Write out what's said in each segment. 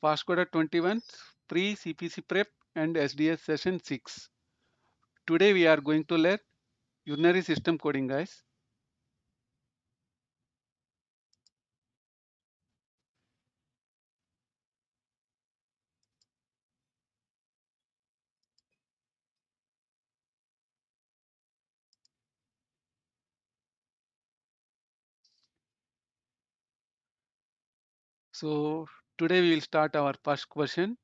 Fast Coder 21, Pre-CPC Prep and SDS Session 6. Today we are going to learn urinary system coding, guys. So today we will start our first question.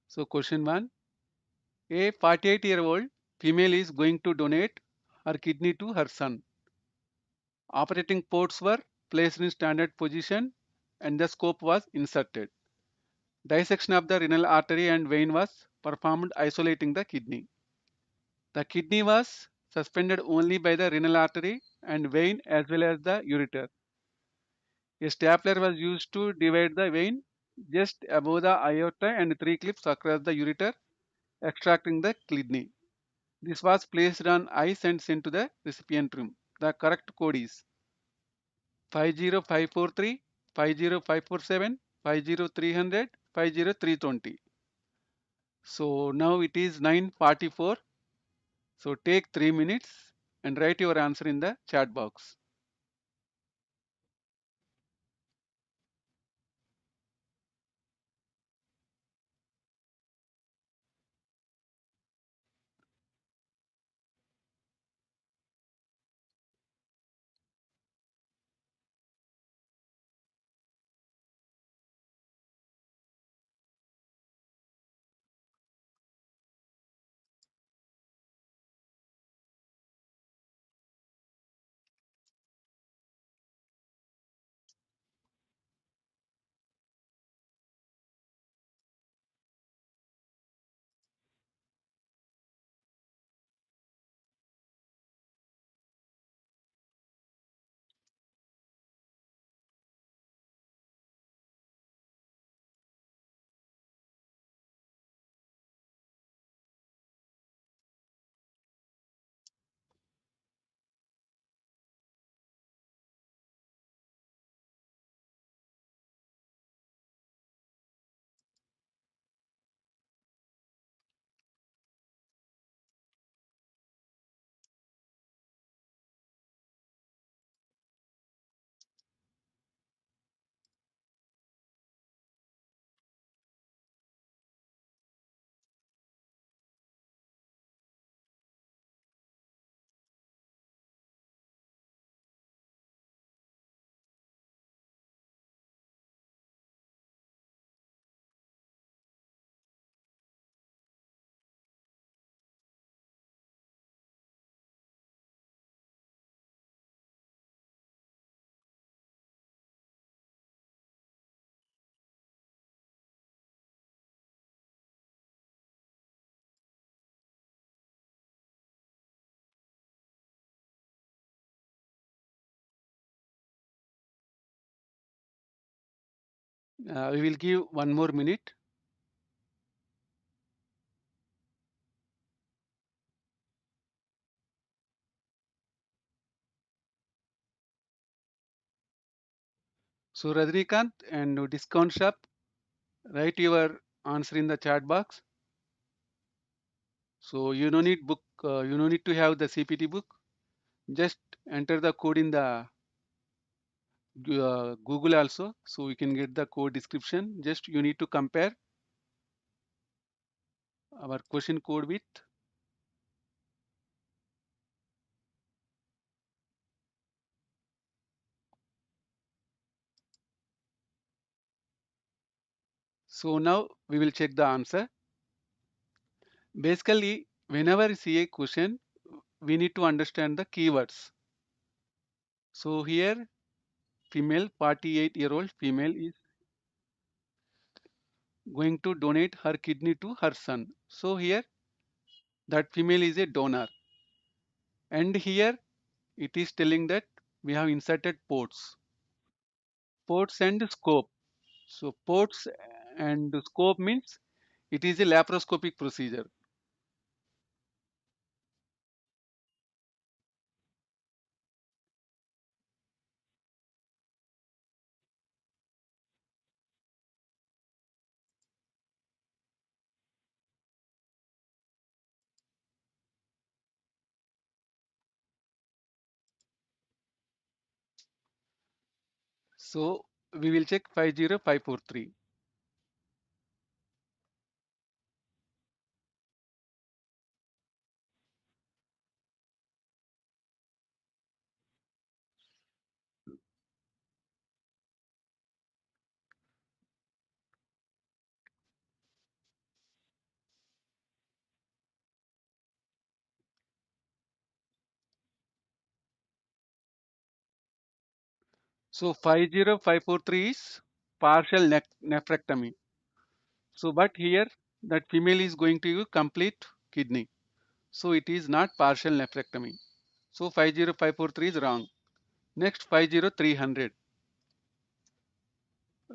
So question 1. A 48-year-old female is going to donate her kidney to her son. Operating ports were placed in standard position and the scope was inserted. Dissection of the renal artery and vein was performed isolating the kidney. The kidney was suspended only by the renal artery and vein as well as the ureter. A stapler was used to divide the vein just above the aorta and three clips across the ureter, extracting the kidney. This was placed on ice and sent to the recipient room. The correct code is 50543, 50547, 50300, 50320. So now it is 9:44. So take 3 minutes and write your answer in the chat box. We will give one more minute. So Rajnikant and discount shop, write your answer in the chat box. So you no need book, you no need to have the CPT book. Just enter the code in the Google also, so we can get the code description. Just you need to compare our question code with. So now we will check the answer. Basically, whenever you see a question, we need to understand the keywords. So here, female, 48-year-old female is going to donate her kidney to her son. So here, that female is a donor. And here, it is telling that we have inserted ports. Ports and scope. So ports and scope means it is a laparoscopic procedure. So we will check 50543. So 50543 is partial nephrectomy. So but here that female is going to use complete kidney. So it is not partial nephrectomy. So 50543 is wrong. Next 50300.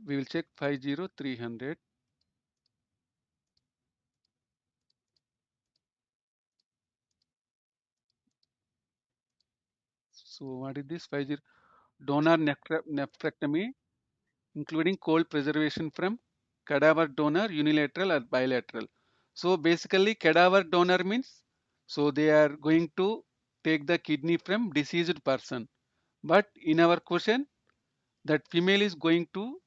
We will check 50300. So what is this? 50 donor nephrectomy including cold preservation from cadaver donor, unilateral or bilateral. So basically cadaver donor means so they are going to take the kidney from deceased person. But in our question that female is going to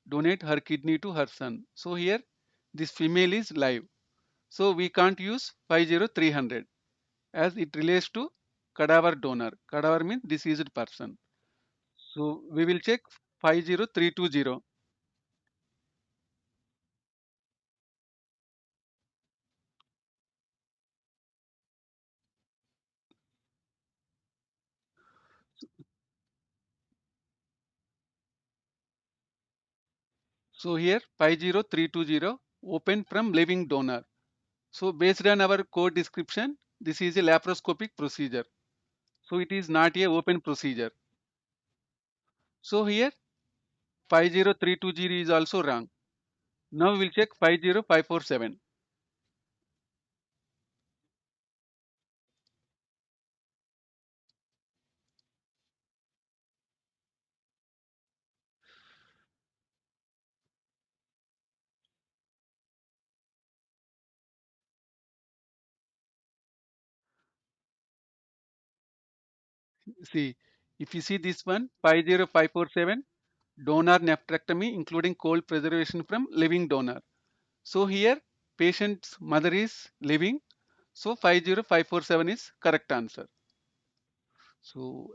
donate her kidney to her son. So here this female is live. So we can't use 50300 as it relates to cadaver donor. Cadaver means deceased person. So we will check 50320. So here 50320 open from living donor. So based on our code description, this is a laparoscopic procedure. So it is not a open procedure. So here 50320 is also wrong. Now we will check 50547. See, if you see this one 50547 donor nephrectomy including cold preservation from living donor. So here patient's mother is living. So 50547 is correct answer. So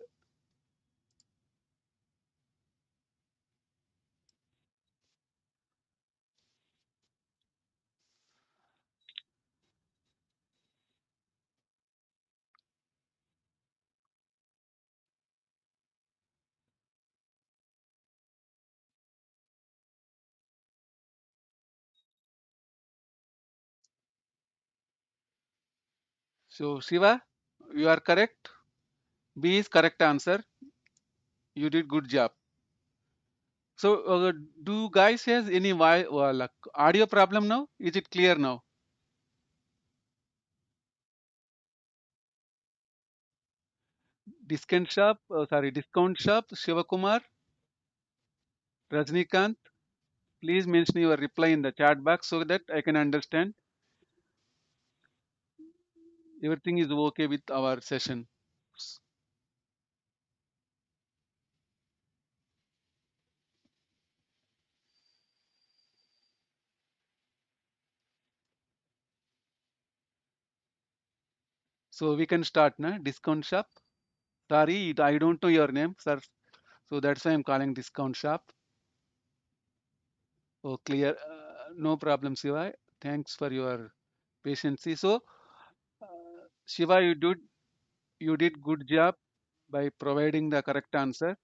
so Shiva, you are correct. B is correct answer. You did good job. So do you guys has any like audio problem now? Is it clear now? Discount shop, Shivakumar, Rajnikant. Please mention your reply in the chat box so that I can understand everything is okay with our session. So we can start now. Discount shop. Sorry, I don't know your name, sir. So that's why I'm calling discount shop. Oh, clear. No problem, Shiva. Thanks for your patience. So, Shiva, you did good job by providing the correct answer.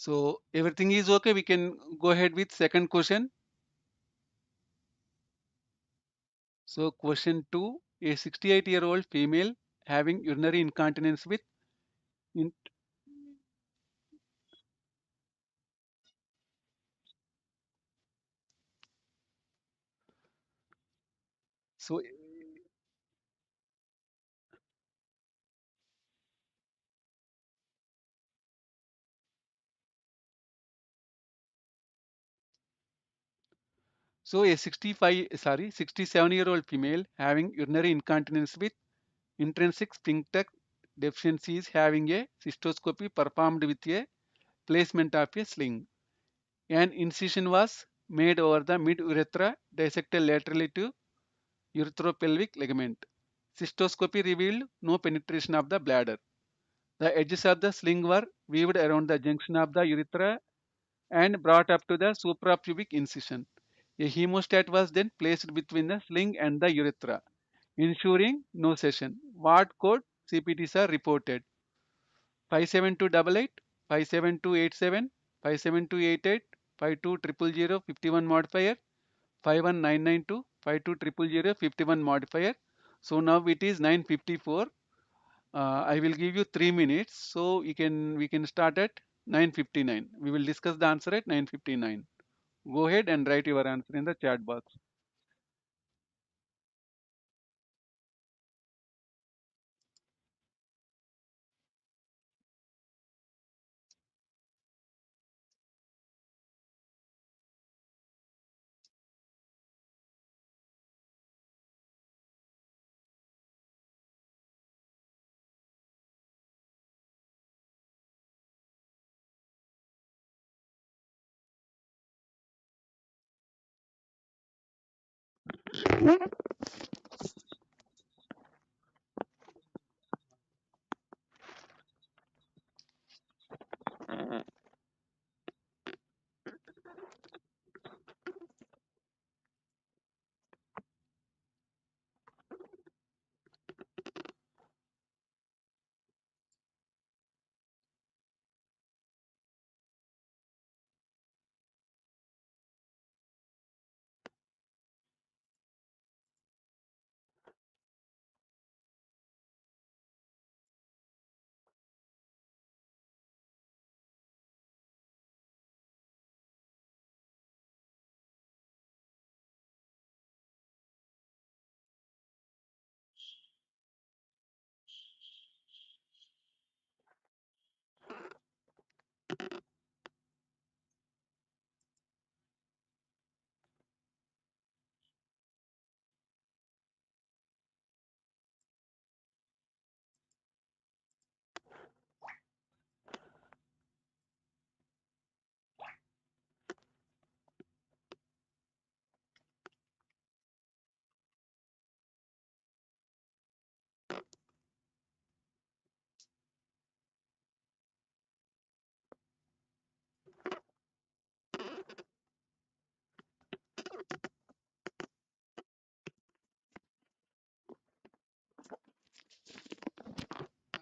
So everything is okay. We can go ahead with second question. So question two: a 68-year-old female having urinary incontinence with in, So, so a 67-year-old female having urinary incontinence with intrinsic sphincter deficiency is having a cystoscopy performed with a placement of a sling. An incision was made over the mid-urethra dissected laterally to urethropelvic ligament. Cystoscopy revealed no penetration of the bladder. The edges of the sling were weaved around the junction of the urethra and brought up to the suprapubic incision. A hemostat was then placed between the sling and the urethra, ensuring no session. What code CPTs are reported? 57288, 57287, 57288, 52000 51 modifier, 51992, 52000 51 modifier. So now it is 954. I will give you 3 minutes, so we can start at 9:59. We will discuss the answer at 9:59. Go ahead and write your answer in the chat box.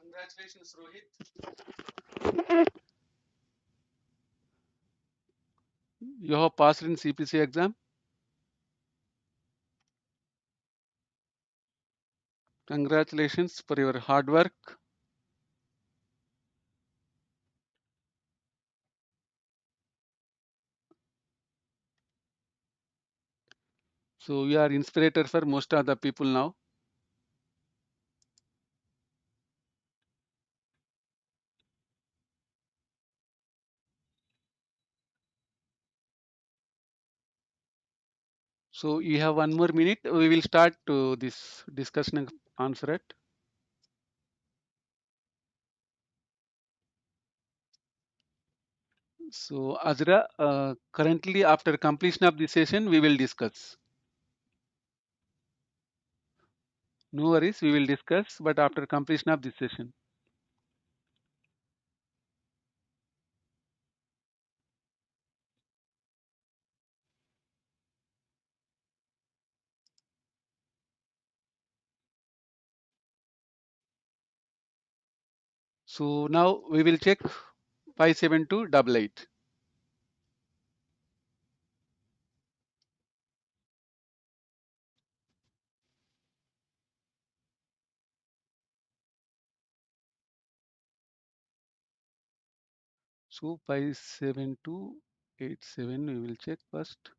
Congratulations, Rohit. You have passed in CPC exam. Congratulations for your hard work. So you are inspirator for most of the people now. So you have 1 more minute. We will start this discussion and answer it. So Azra, currently after completion of this session, we will discuss. No worries, we will discuss, but after completion of this session. So now we will check 57288. So 57287 we will check first.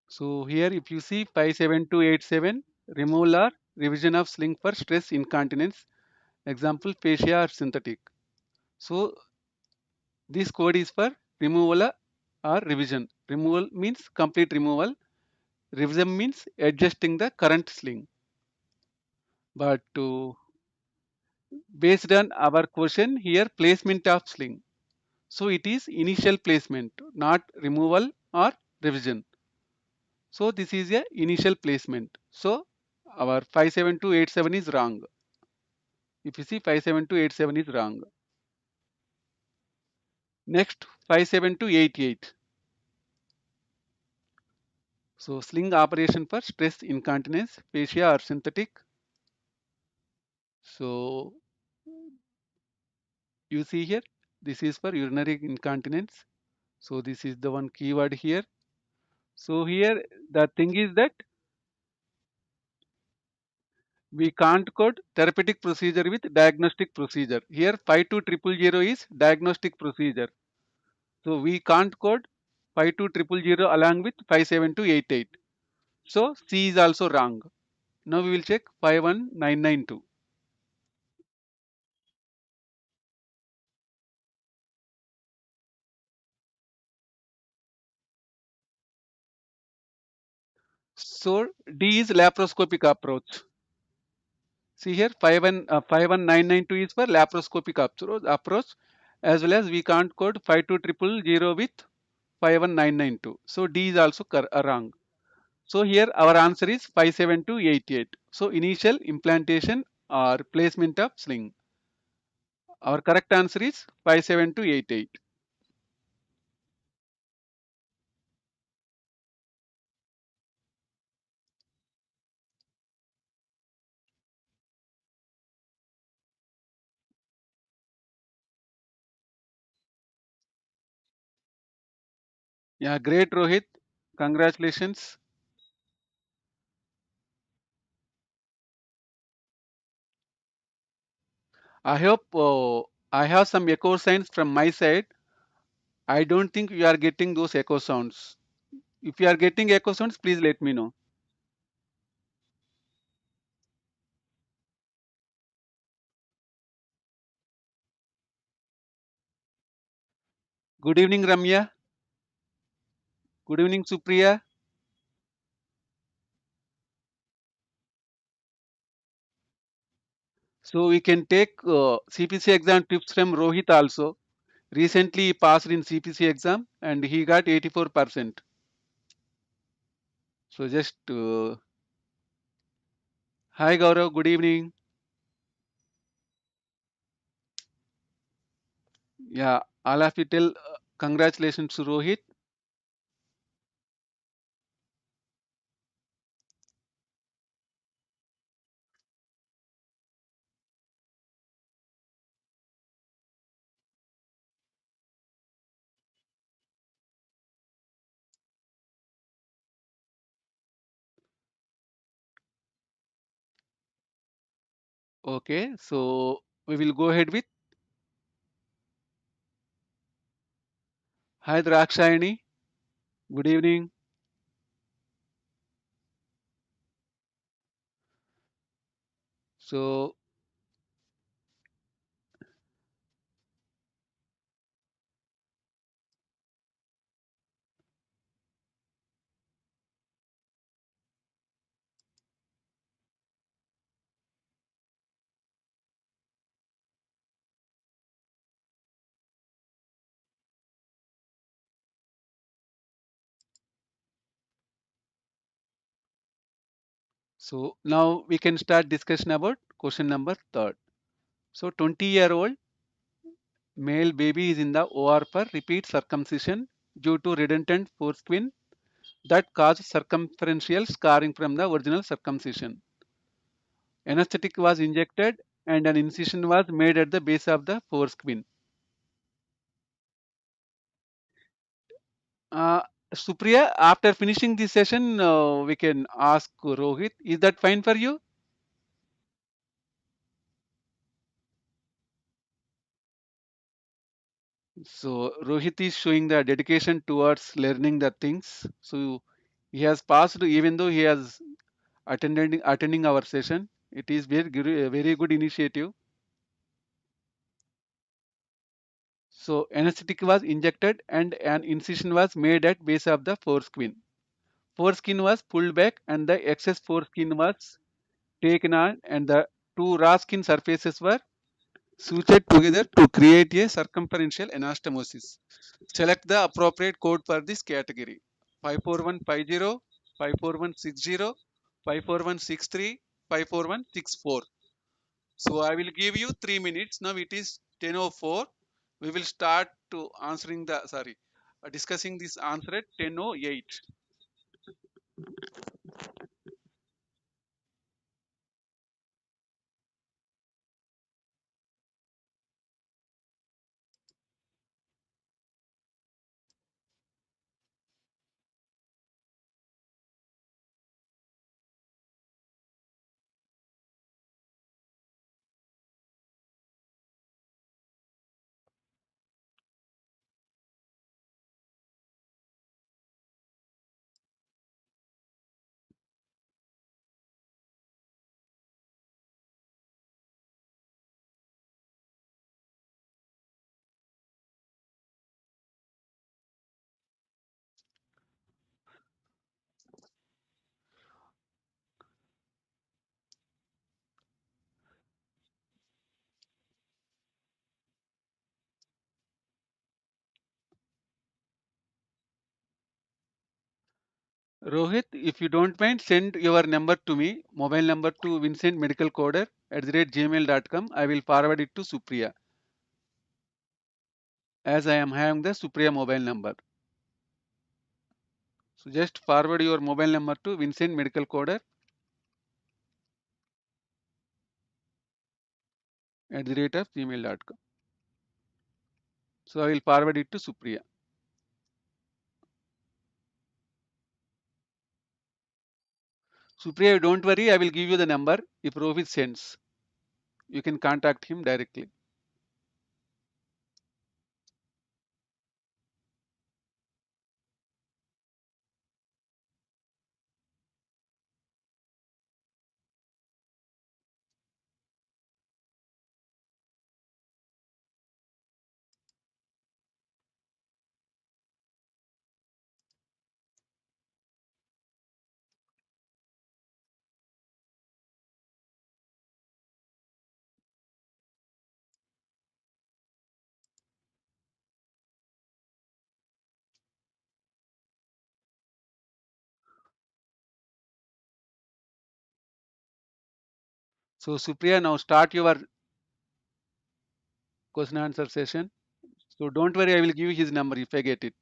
So here if you see 57287, removal or revision of sling for stress incontinence, example fascia or synthetic. So this code is for removal or revision. Removal means complete removal. Revision means adjusting the current sling. But based on our question here, placement of sling. So it is initial placement, not removal or revision. So this is a initial placement. So our 57287 is wrong. If you see 57287 is wrong. Next 57288. So sling operation for stress incontinence, fascia or synthetic. So you see here, this is for urinary incontinence. So this is the one keyword here. So here the thing is that we can't code therapeutic procedure with diagnostic procedure. Here 52000 is diagnostic procedure. So we can't code 52000 along with 57288. So C is also wrong. Now we will check 51992. So D is laparoscopic approach. See here 51992 is for laparoscopic approach, as well as we can't code 52000 with 51992. So D is also wrong. So here our answer is 57288. So initial implantation or placement of sling. Our correct answer is 57288. Yeah, great Rohit. Congratulations. I hope I have some echo signs from my side. I don't think you are getting those echo sounds. If you are getting echo sounds, please let me know. Good evening, Ramya. Good evening, Supriya. So we can take CPC exam tips from Rohit also. Recently he passed in CPC exam and he got 84%. So just hi Gaurav, good evening. Yeah, all of you tell congratulations to Rohit. Okay, so we will go ahead with hi Drakshayani. Good evening. So now we can start discussion about question number third. So 20-year-old male baby is in the OR for repeat circumcision due to redundant foreskin that caused circumferential scarring from the original circumcision. Anesthetic was injected and an incision was made at the base of the foreskin. Uh, Supriya, after finishing this session, we can ask Rohit. Is that fine for you? So Rohit is showing the dedication towards learning the things. So He has passed even though he has attending our session. It is very good initiative. So anesthetic was injected and an incision was made at base of the foreskin. Foreskin was pulled back and the excess foreskin was taken on, and the two raw skin surfaces were sutured together to create a circumferential anastomosis. Select the appropriate code for this category: 54150, 54160, 54163, 54164. So I will give you 3 minutes. Now it is 10:04. We will start to discussing this answer at 10:08. Rohit, if you don't mind, send your number to me, mobile number to Vincent Medical Coder @ gmail.com. I will forward it to Supriya, as I am having the Supriya mobile number. So just forward your mobile number to Vincent Medical Coder @gmail.com. So I will forward it to Supriya. Supriya, don't worry, I will give you the number. If Rohit sends, you can contact him directly. So Supriya, now start your question answer session. So don't worry, I will give you his number if I get it.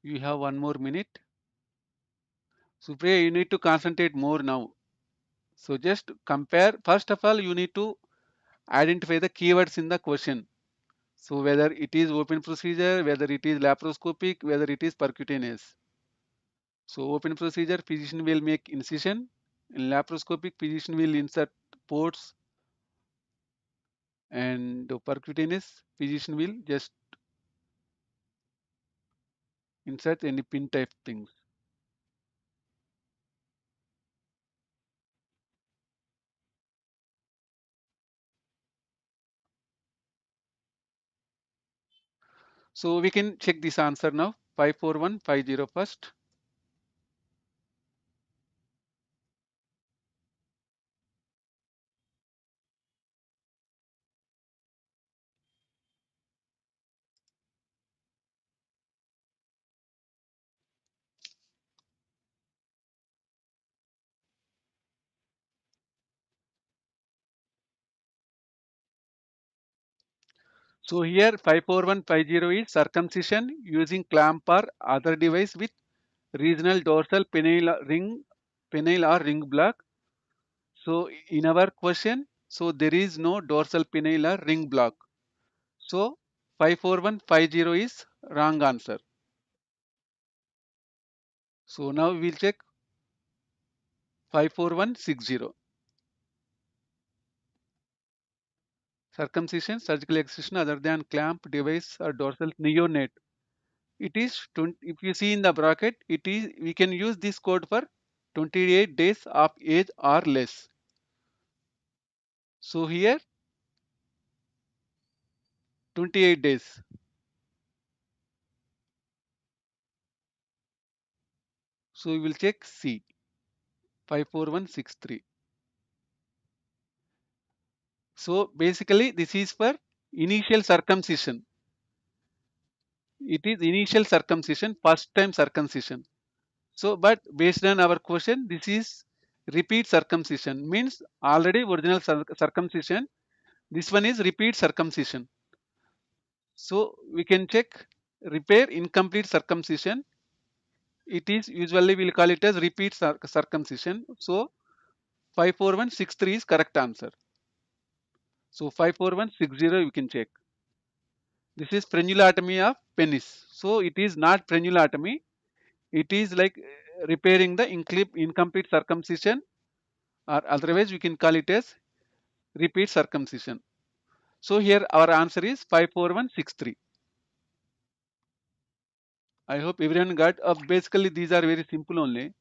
You have 1 more minute. Supriya, you need to concentrate more now. So just compare. First of all, you need to identify the keywords in the question. So whether it is open procedure, whether it is laparoscopic, whether it is percutaneous. So open procedure, physician will make incision. In laparoscopic, physician will insert ports, and percutaneous, physician will just insert any pin type things. So we can check this answer now. 54150 first. So here 54150 is circumcision using clamp or other device with regional dorsal penile or ring block. So in our question, so there is no dorsal penile or ring block. So 54150 is wrong answer. So now we will check 54160. Circumcision, surgical excision other than clamp, device or dorsal neonate. It is 20, if you see in the bracket, it is we can use this code for 28 days of age or less. So here 28 days. So we will check C 54163. So basically this is for initial circumcision. It is initial circumcision, first time circumcision. So but based on our question, this is repeat circumcision, means already original circumcision. This one is repeat circumcision. So we can check repair incomplete circumcision. It is usually we'll call it as repeat circumcision. So 54163 is correct answer. So 54160 you can check. This is frenulotomy of penis. So it is not frenulotomy. It is like repairing the incomplete circumcision, or otherwise we can call it as repeat circumcision. So here our answer is 54163. I hope everyone got. Basically these are very simple only.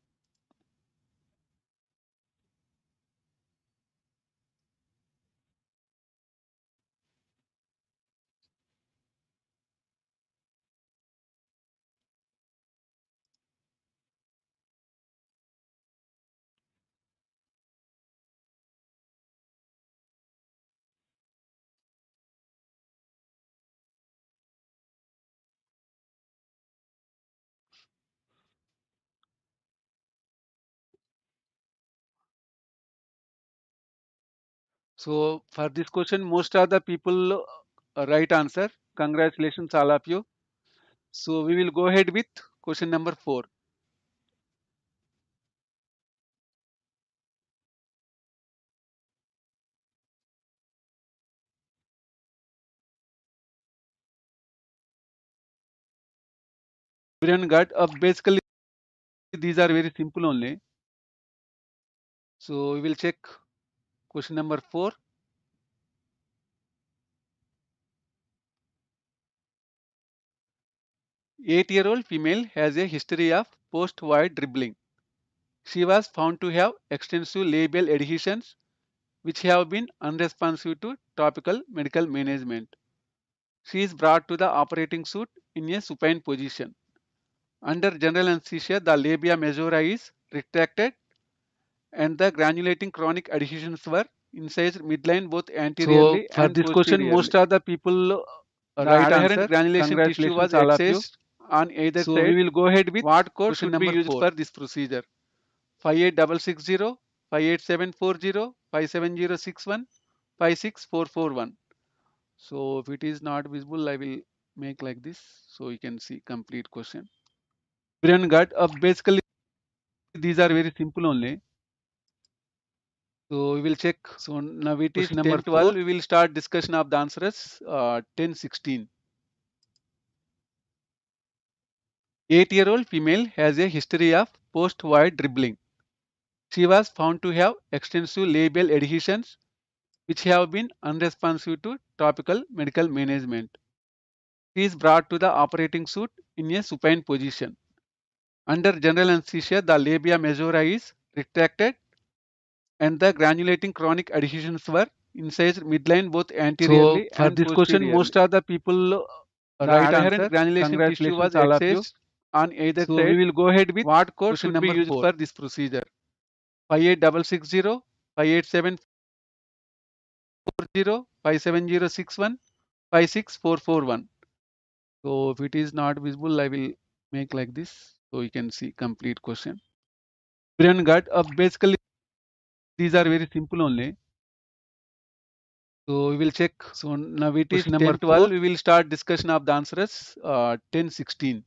So for this question, most of the people right answer. Congratulations all of you. So we will go ahead with question number 4. Everyone got. Basically these are very simple only. So we will check question number 4. 8-year-old female has a history of post-void dribbling. She was found to have extensive labial adhesions which have been unresponsive to topical medical management. She is brought to the operating suite in a supine position. Under general anesthesia, the labia majora is retracted and the granulating chronic adhesions were incised midline both So anteriorly for and this question, most posteriorly. of the people The right adherent answer. granulation tissue was Congratulations, all of you. excised on either So we side. will go ahead with What code question should be number used 4. for this procedure? 58660, 58740, 57061, 56441. So if it is not visible, I will make like this so you can see complete question. Everyone got. Basically these are very simple only. So we will check. So now it is Question number 10:12. 4. We will start discussion of the answers 10:16. 8-year-old female has a history of post-void dribbling. She was found to have extensive labial adhesions which have been unresponsive to topical medical management. She is brought to the operating suite in a supine position. Under general anesthesia, the labia majora is retracted and the granulating chronic adhesions were incised midline both So anteriorly for and this question, posteriorly. most of the people The right adherent answer. granulation tissue was Congratulations, all of you. excised on either So we side. will go ahead with What code question should be number used 4. for this procedure? 58660, 58740, 57061, 56441. So if it is not visible, I will make like this so you can see complete question. Everyone got. Basically these are very simple only. So we will check. So now it is Question number 10:12. 4. We will start discussion of the answers 10:16.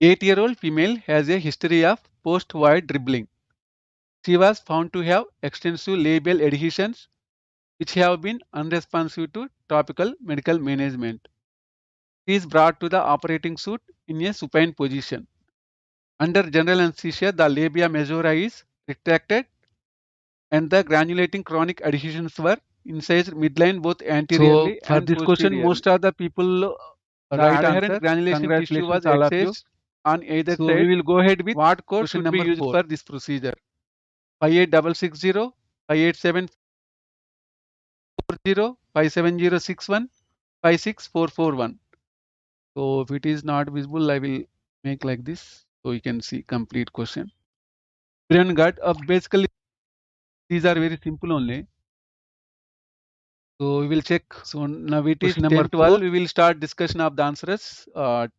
8-year-old female has a history of post-void dribbling. She was found to have extensive labial adhesions which have been unresponsive to topical medical management. He is brought to the operating suite in a supine position. Under general anesthesia, the labia majora is retracted and the granulating chronic adhesions were incised midline both So anteriorly for and this question, posteriorly. most of the people The right adherent answer. granulation tissue was Congratulations, all of you. excised on either So we side. will go ahead with What code question should be number used 4. for this procedure? 58660, 58740, 57061, 56441. So if it is not visible, I will make like this so you can see complete question. Brain gut basically these are very simple only. So we will check. So now it is Question number 10 4. 12. We will start discussion of the answers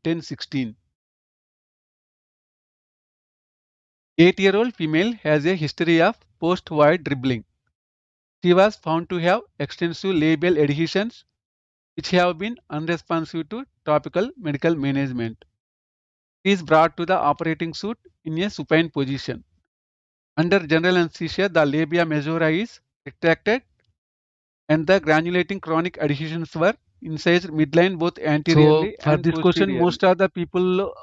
10 16. 8-year-old female has a history of post-void dribbling. She was found to have extensive labial adhesions which have been unresponsive to topical medical management. She is brought to the operating suite in a supine position. Under general anesthesia, the labia majora is retracted and the granulating chronic adhesions were incised midline both So anteriorly for and this question, posteriorly. most of the people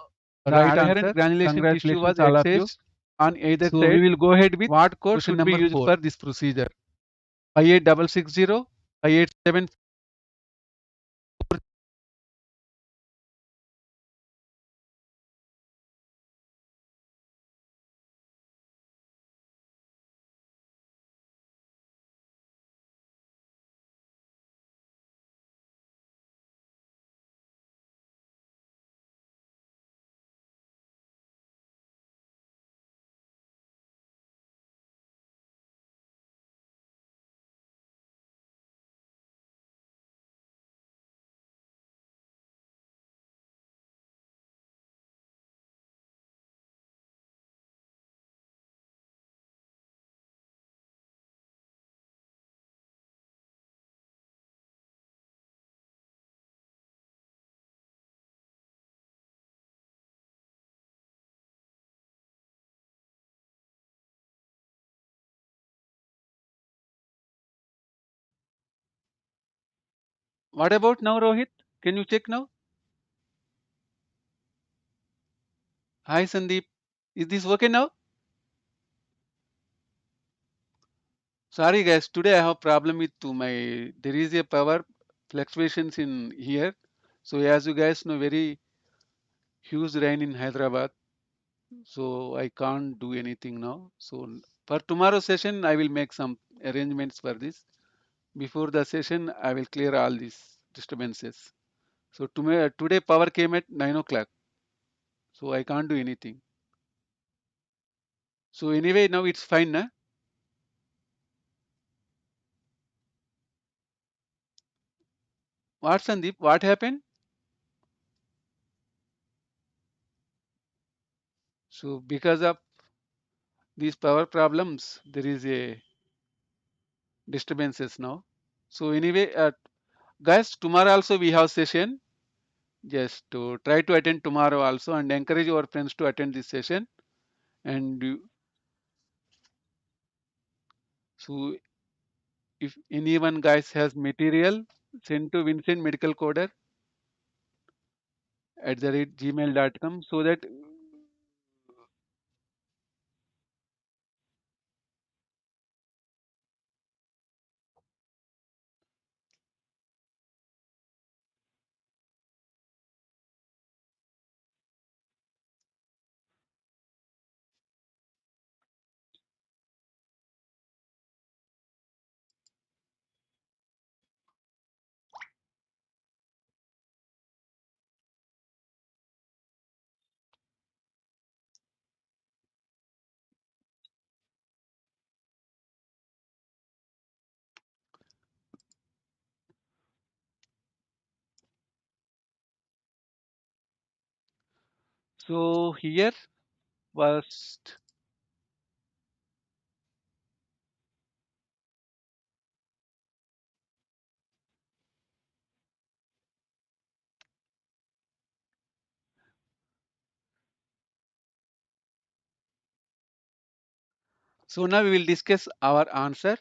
The right adherent answer. granulation tissue Congratulations, was all of you. excised on either So we side. will go ahead with What code question should be number used 4. for this procedure? 58660, 587. What about now, Rohit? Can you check now? Hi, Sandeep. Is this okay now? Sorry, guys. Today I have problem with my. There is a power fluctuations in here. So as you guys know, very huge rain in Hyderabad. So I can't do anything now. So for tomorrow session, I will make some arrangements for this. Before the session, I will clear all these disturbances. So today power came at 9 o'clock. So I can't do anything. So anyway, now it's fine, na? What, Sandeep? What happened? So because of these power problems, there is a disturbances now. So anyway, guys, tomorrow also we have session. Just to try to attend tomorrow also and encourage our friends to attend this session. And so if anyone guys has material, send to Vincent Medical Coder at the rate gmail.com so that so here was so now we will discuss our answer.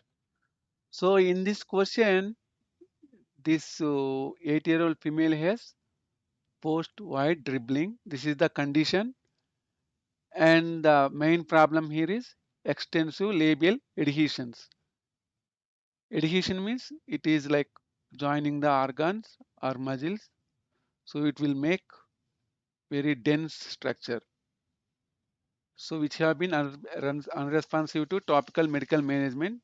So in this question, this 8-year-old female has post-void dribbling. This is the condition, and the main problem here is extensive labial adhesions. Adhesion means it is like joining the organs or muscles, so it will make very dense structure. So which have been unresponsive to topical medical management.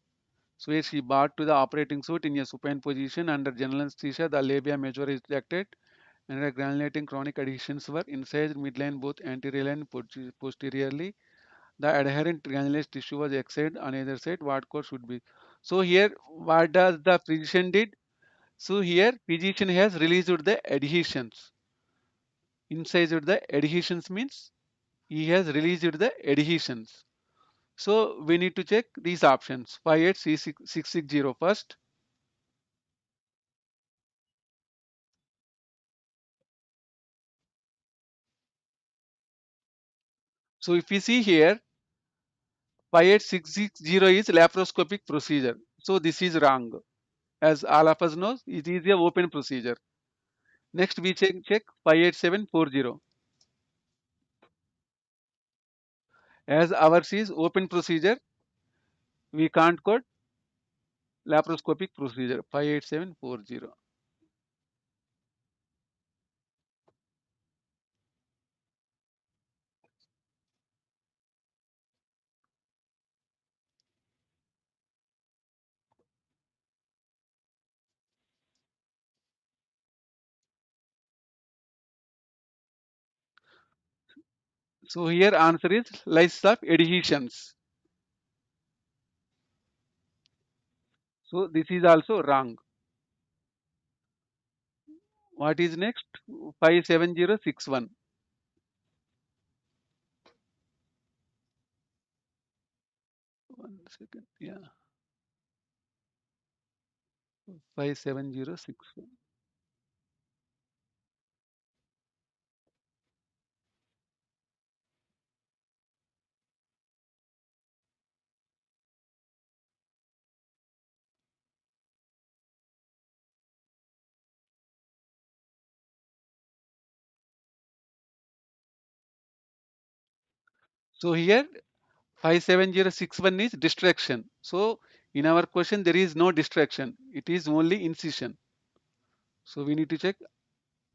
So where she brought to the operating suite in a supine position under general anesthesia, the labia majora is ejected, and the granulating chronic adhesions were incised midline both anteriorly and posteriorly. The adherent granulous tissue was excised on either side. What course should be? So here, what does the physician did? So here, physician has released the adhesions. Incised the adhesions means he has released the adhesions. So we need to check these options. 58660 first. So if we see here, 58660 is laparoscopic procedure. So this is wrong. As all of us know, it is a open procedure. Next we check 58740. As ours is open procedure, we can't code laparoscopic procedure 58740. So here answer is lysis of adhesions. So this is also wrong. What is next? 57061. One second. Yeah. 57061. So here 57061 is distraction. So in our question there is no distraction. It is only incision. So we need to check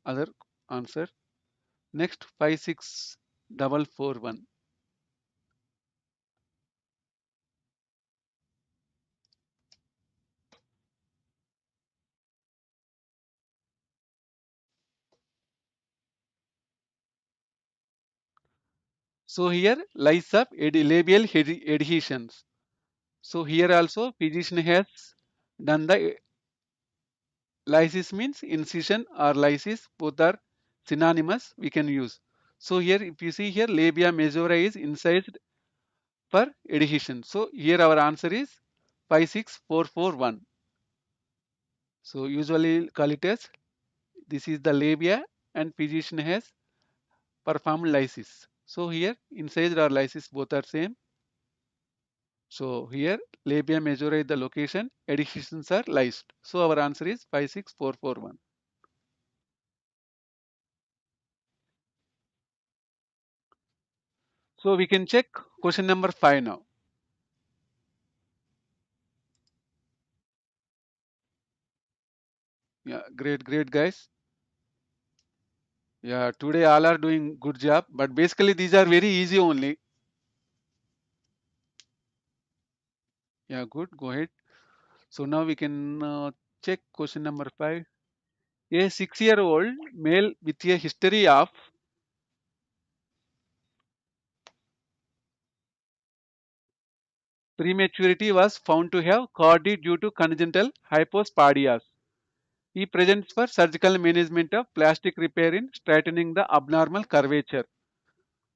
other answer. Next 56441. So here lies of labial adhesions. So here also physician has done the lysis means incision or lysis, both are synonymous, we can use. So here if you see here labia majora is incised for adhesion. So here our answer is 56441. So usually call it as this is the labia and physician has performed lysis. So here incised or lysis both are same. So here labia majora is the location, adhesions are lysed. So our answer is 56441. So we can check question number 5 now. Yeah, great guys. Yeah, today all are doing good job, but basically these are very easy only. Yeah, good. Go ahead. So now we can check question number 5. A 6-year-old male with a history of prematurity was found to have cardi due to congenital hypospadias. He presents for surgical management of plastic repair in straightening the abnormal curvature.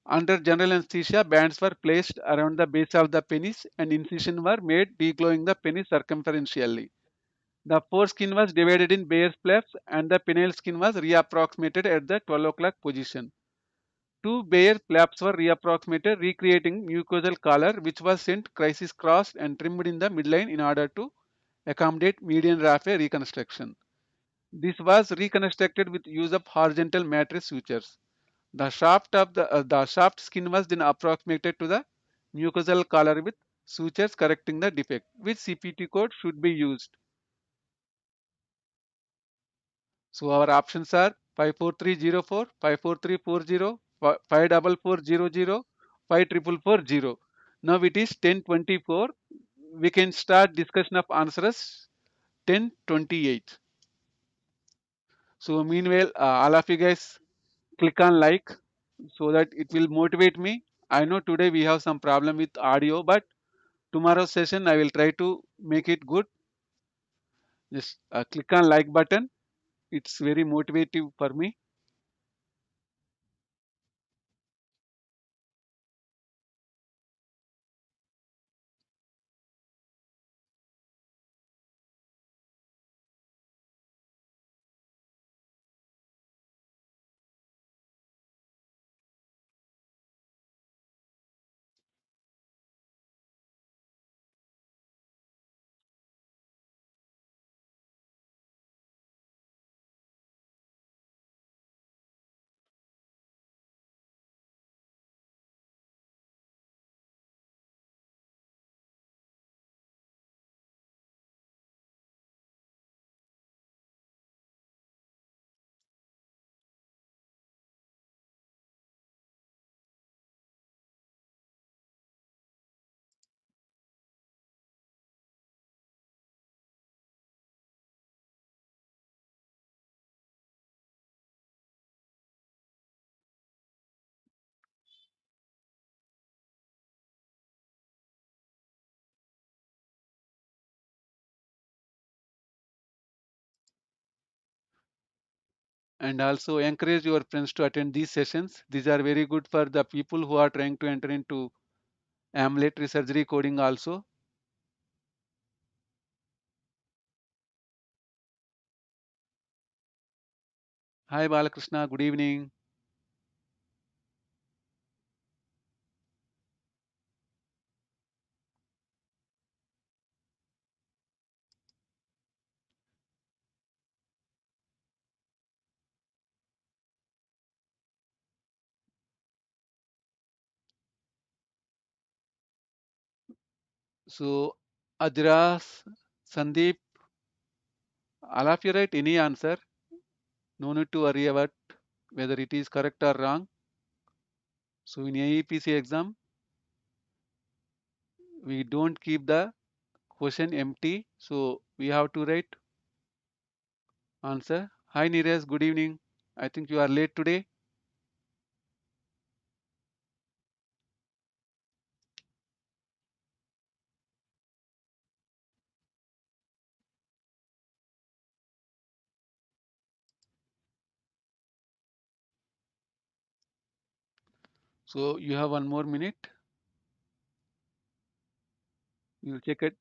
Under general anesthesia, bands were placed around the base of the penis and incisions were made deglowing the penis circumferentially. The foreskin was divided in Bayer's flaps and the penile skin was reapproximated at the 12 o'clock position. Two Bayer flaps were reapproximated, recreating mucosal collar, which was sent crisis crossed and trimmed in the midline in order to accommodate median raphe reconstruction. This was reconstructed with use of horizontal matrix sutures. The shaft skin was then approximated to the mucosal collar with sutures correcting the defect. Which CPT code should be used? So our options are 54304, 54340, 54400, 54440. Now it is 1024. We can start discussion of answers 1028. So meanwhile, all of you guys click on like so that it will motivate me. I know today we have some problem with audio, but tomorrow's session I will try to make it good. Just click on like button. It's very motivative for me. And also encourage your friends to attend these sessions. These are very good for the people who are trying to enter into ambulatory surgery coding also. Hi Balakrishna, good evening. So Adras, Sandeep, all of you write any answer. No need to worry about whether it is correct or wrong. So in AAPC exam, we don't keep the question empty. So we have to write answer. Hi Neeraj, good evening. I think you are late today. So you have 1 more minute. You check it.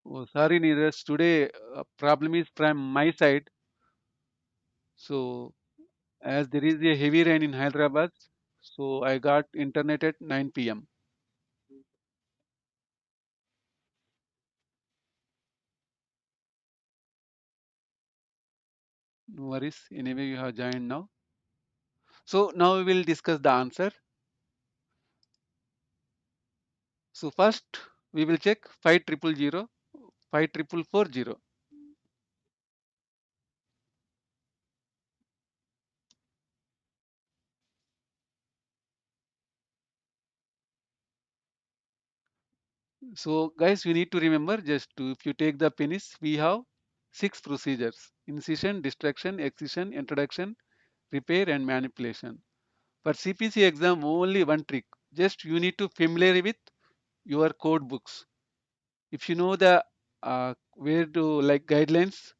Oh, sorry, Neeraj. Today problem is from my side. So as there is a heavy rain in Hyderabad, so I got internet at 9 p.m. No worries. Anyway, you have joined now. So now we will discuss the answer. So first we will check 5000, 54440. So guys, we need to remember just to if you take the penis, we have 6 procedures: incision, distraction, excision, introduction, repair, and manipulation. For CPC exam, only one trick. Just you need to familiar with your code books. If you know the where to like guidelines,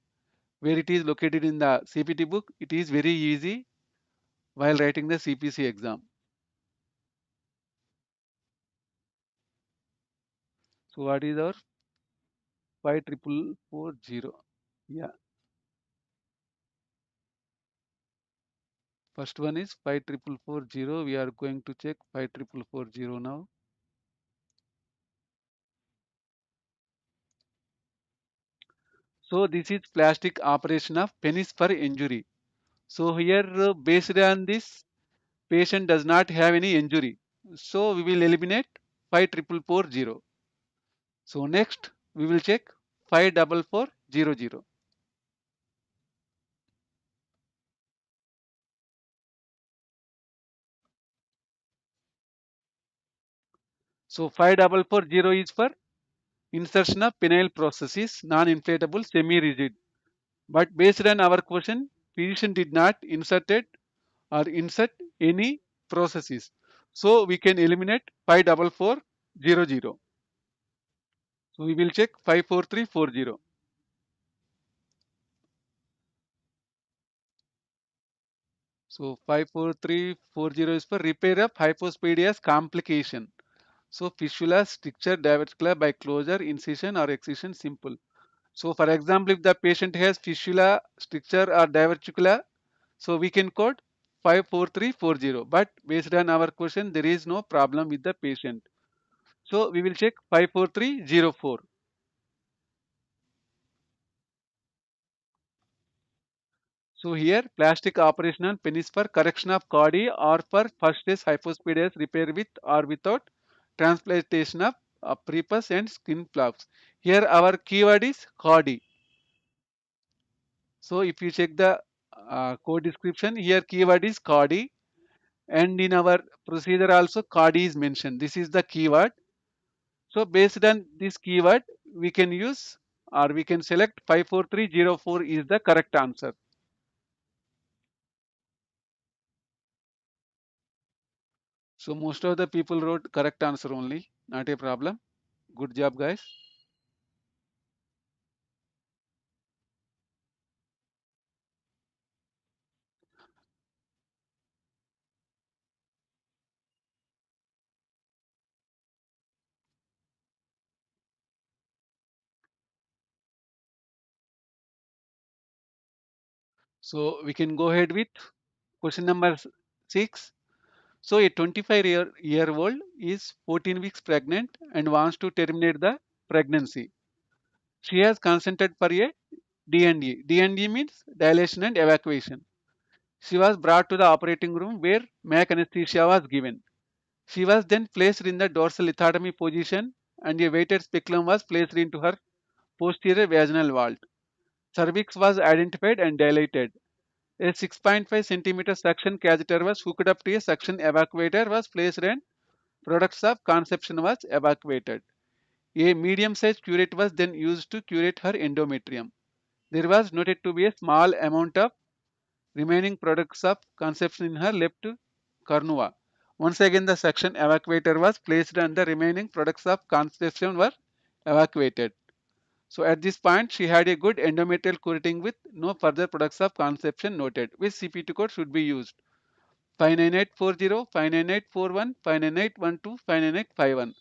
where it is located in the CPT book. It is very easy while writing the CPC exam. So what is our 54440? Yeah, first one is 54440. We are going to check 54440 now. So this is plastic operation of penis for injury. So here based on this, patient does not have any injury. So we will eliminate 54440. So next we will check 54400. So 5440 is for insertion of penile prosthesis, non-inflatable, semi-rigid. But based on our question, physician did not insert any prosthesis. So we can eliminate 54400. So we will check 54340. So 54340 is for repair of hypospadias complication. So fistula, stricture, diverticula by closure, incision or excision simple. So for example, if the patient has fistula, stricture or diverticula, so we can code 54340. But based on our question, there is no problem with the patient. So we will check 54304. So here plastic operation on penis for correction of CODI or for first stage hypospadias repair with or without transplantation of prepuce and skin flaps. Here our keyword is CODI. So if you check the code description, here keyword is CODI, and in our procedure also CODI is mentioned. This is the keyword. So based on this keyword, we can use or we can select 54304 is the correct answer. So most of the people wrote correct answer only, not a problem. Good job, guys. So we can go ahead with question number 6. So a 25-year old is 14 weeks pregnant and wants to terminate the pregnancy. She has consented for a D&E. D&E means dilation and evacuation. She was brought to the operating room where MAC anesthesia was given. She was then placed in the dorsal lithotomy position and a weighted speculum was placed into her posterior vaginal vault. Cervix was identified and dilated. A 6.5 centimeter suction catheter was hooked up to a suction evacuator was placed and products of conception was evacuated. A medium-sized curette was then used to curate her endometrium. There was noted to be a small amount of remaining products of conception in her left cornua. Once again, the suction evacuator was placed and the remaining products of conception were evacuated. So at this point, she had a good endometrial curating with no further products of conception noted. Which CPT code should be used? 59840, 59841, 59812, 59851.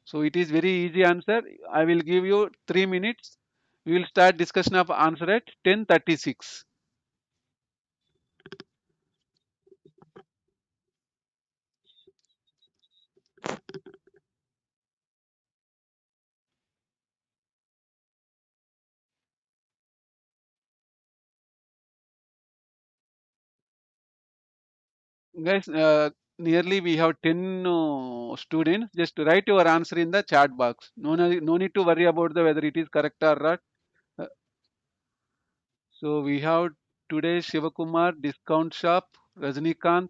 So it is very easy answer. I will give you 3 minutes. We will start discussion of answer at 10:36. Guys, nearly we have 10 students. Just write your answer in the chat box. No need to worry about the whether it is correct or not. Uh, so we have today Shivakumar, Discount Shop, Rajnikant,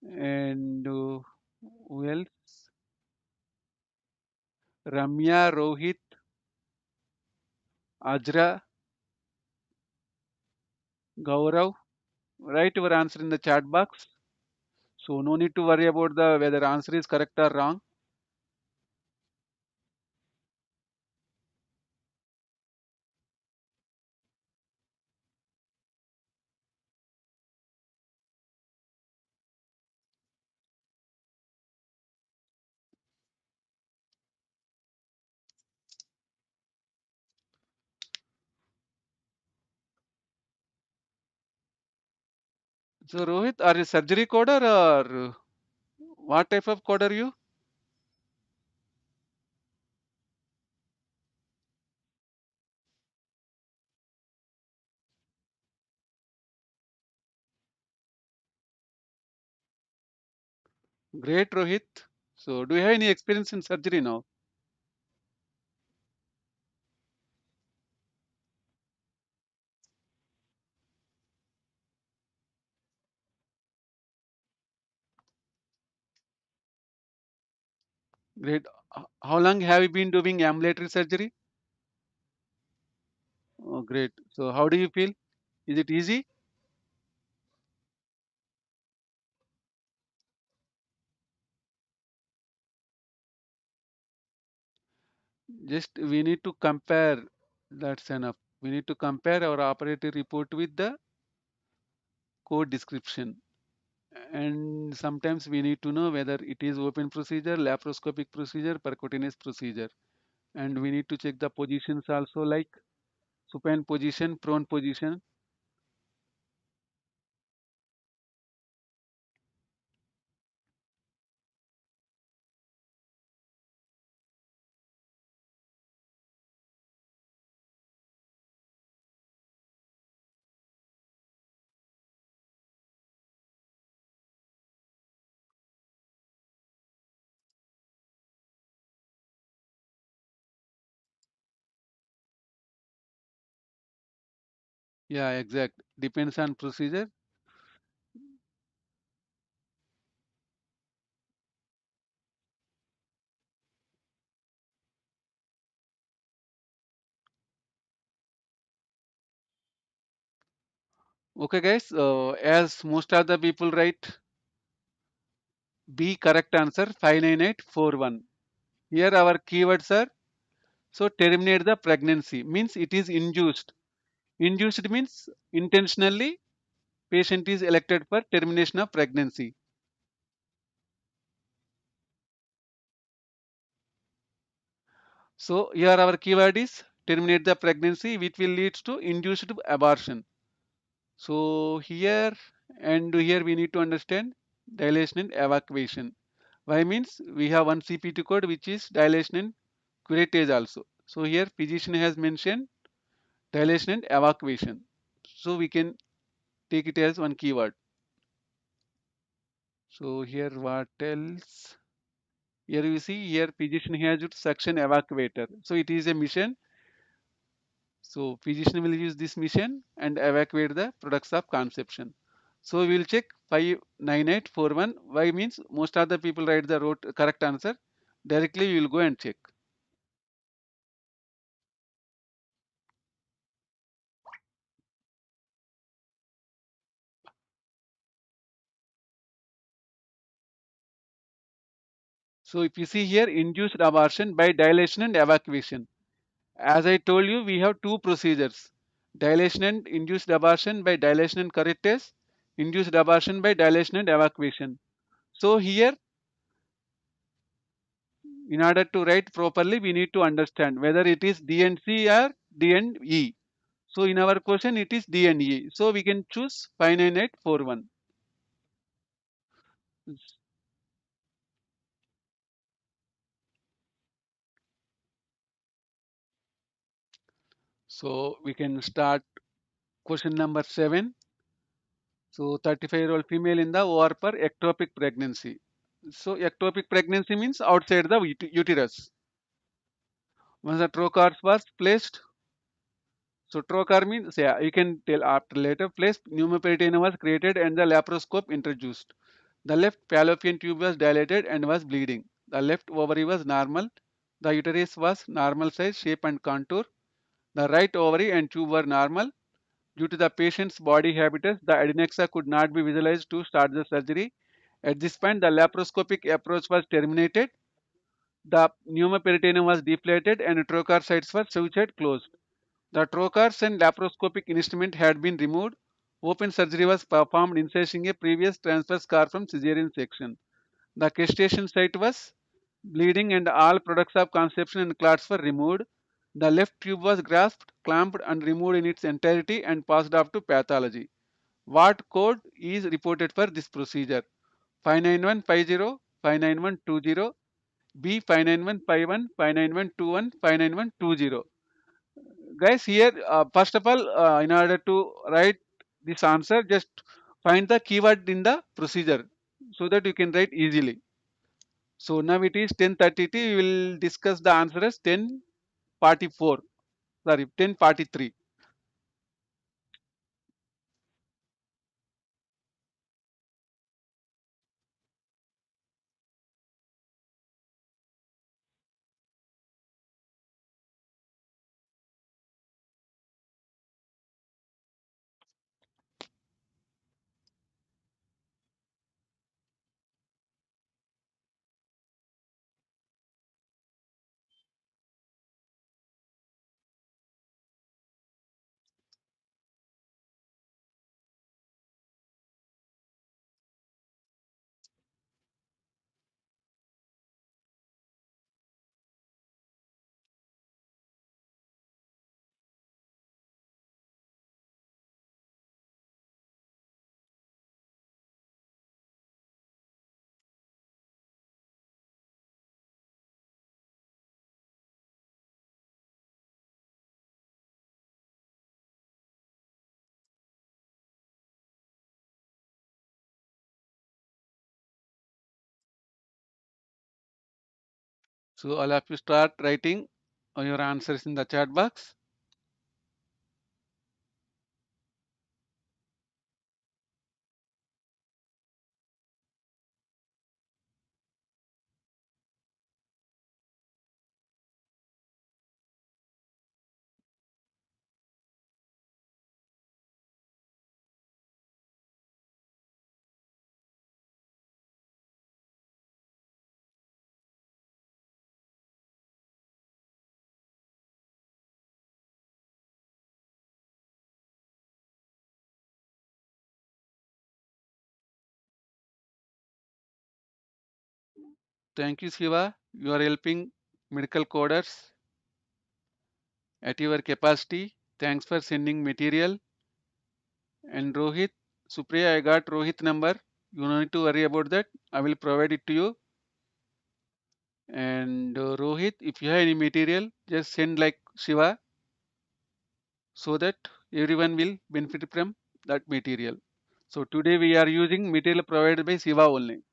and who else? Ramya, Rohit, Ajra, Gaurav. Write your answer in the chat box. So no need to worry about the whether answer is correct or wrong. So Rohit, are you surgery coder or what type of code are you? Great, Rohit. So do you have any experience in surgery now? Great. How long have you been doing ambulatory surgery? Oh, great. So how do you feel? Is it easy? Just we need to compare. That's enough. We need to compare our operative report with the code description. And sometimes we need to know whether it is open procedure, laparoscopic procedure, percutaneous procedure. And we need to check the positions also like supine position, prone position. Yeah, exact. Depends on procedure. Okay, guys. As most of the people write B correct answer 59841. Here our keywords are so terminate the pregnancy means it is induced. Induced means intentionally patient is elected for termination of pregnancy. So here our keyword is terminate the pregnancy which will lead to induced abortion. So here we need to understand dilation and evacuation. Why means we have one CPT code which is dilation and curettage also. So here physician has mentioned dilation and evacuation. So we can take it as one keyword. So here what else? Here you see here physician has used suction evacuator. So it is a mission. So physician will use this mission and evacuate the products of conception. So we will check 59841. Why means most of the people write the correct answer. Directly we will go and check. So if you see here induced abortion by dilation and evacuation. As I told you, we have two procedures. Dilation and induced abortion by dilation and curettage, induced abortion by dilation and evacuation. So here, in order to write properly, we need to understand whether it is D and C or D and E. So in our question, it is D and E. So we can choose 59841. So we can start question number 7. So 35-year-old female in the OR for ectopic pregnancy. So ectopic pregnancy means outside the uterus. Once the trocar was placed, so trocar means yeah, you can tell after later place pneumoperitoneum was created and the laparoscope introduced. The left fallopian tube was dilated and was bleeding. The left ovary was normal. The uterus was normal size, shape and contour. The right ovary and tube were normal. Due to the patient's body habitus, the adnexa could not be visualized to start the surgery. At this point, the laparoscopic approach was terminated. The pneumoperitoneum was deflated and trocar sites were sutured closed. The trocars and laparoscopic instrument had been removed. Open surgery was performed incising a previous transverse scar from caesarean section. The gestation site was bleeding and all products of conception and clots were removed. The left tube was grasped, clamped and removed in its entirety and passed off to pathology. What code is reported for this procedure? 59150, 59120, B 59151, 59121, 59120. Guys, here, first of all, in order to write this answer, just find the keyword in the procedure so that you can write easily. So now it is 10:32. We will discuss the answer as 10:44. Sorry, 10:43. So all of you start writing your answers in the chat box. Thank you, Shiva. You are helping medical coders at your capacity. Thanks for sending material. And Rohit, Supriya, I got Rohit number. You don't need to worry about that. I will provide it to you. And Rohit, if you have any material, just send like Shiva so that everyone will benefit from that material. So today we are using material provided by Shiva only.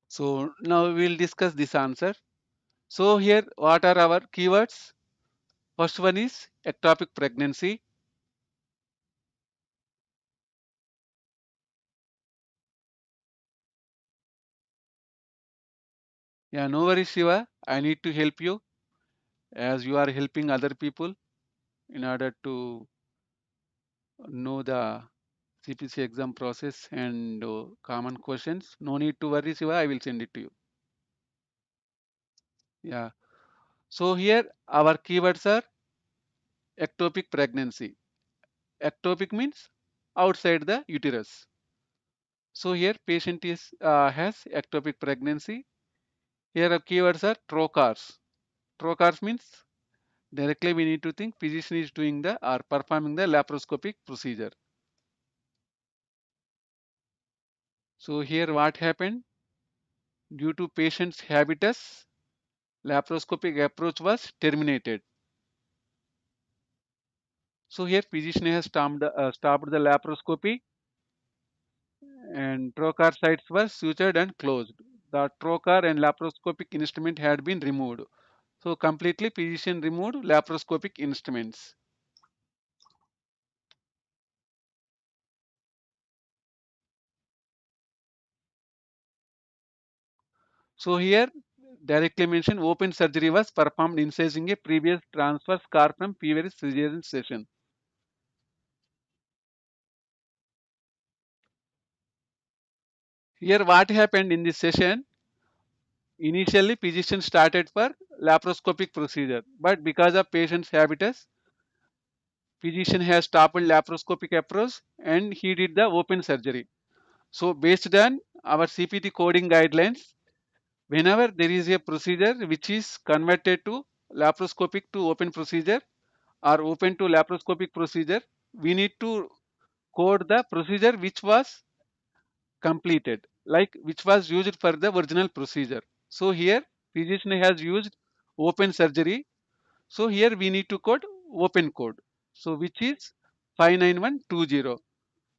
So now we will discuss this answer. So here, what are our keywords? First one is ectopic pregnancy. Yeah, no worries, Shiva. I need to help you as you are helping other people in order to know the CPC exam process and common questions. No need to worry, Shiva. I will send it to you. Yeah. So here our keywords are ectopic pregnancy. Ectopic means outside the uterus. So here patient is has ectopic pregnancy. Here our keywords are trocars. Trocars means Directly we need to think physician is doing the or performing the laparoscopic procedure. So here what happened? Due to patient's habitus, laparoscopic approach was terminated. So here physician has stopped the laparoscopy and trocar sites were sutured and closed. The trocar and laparoscopic instrument had been removed. So completely physician removed laparoscopic instruments. So here directly mentioned open surgery was performed incising a previous transverse scar from previous cesarean session. Here what happened in this session? Initially physician started for laparoscopic procedure, but because of patient's habitus, physician has stopped laparoscopic approach and he did the open surgery. So based on our CPT coding guidelines, whenever there is a procedure which is converted to laparoscopic to open procedure or open to laparoscopic procedure, we need to code the procedure which was completed, like which was used for the original procedure. So here physician has used open surgery. So here we need to code open code. So which is 59120.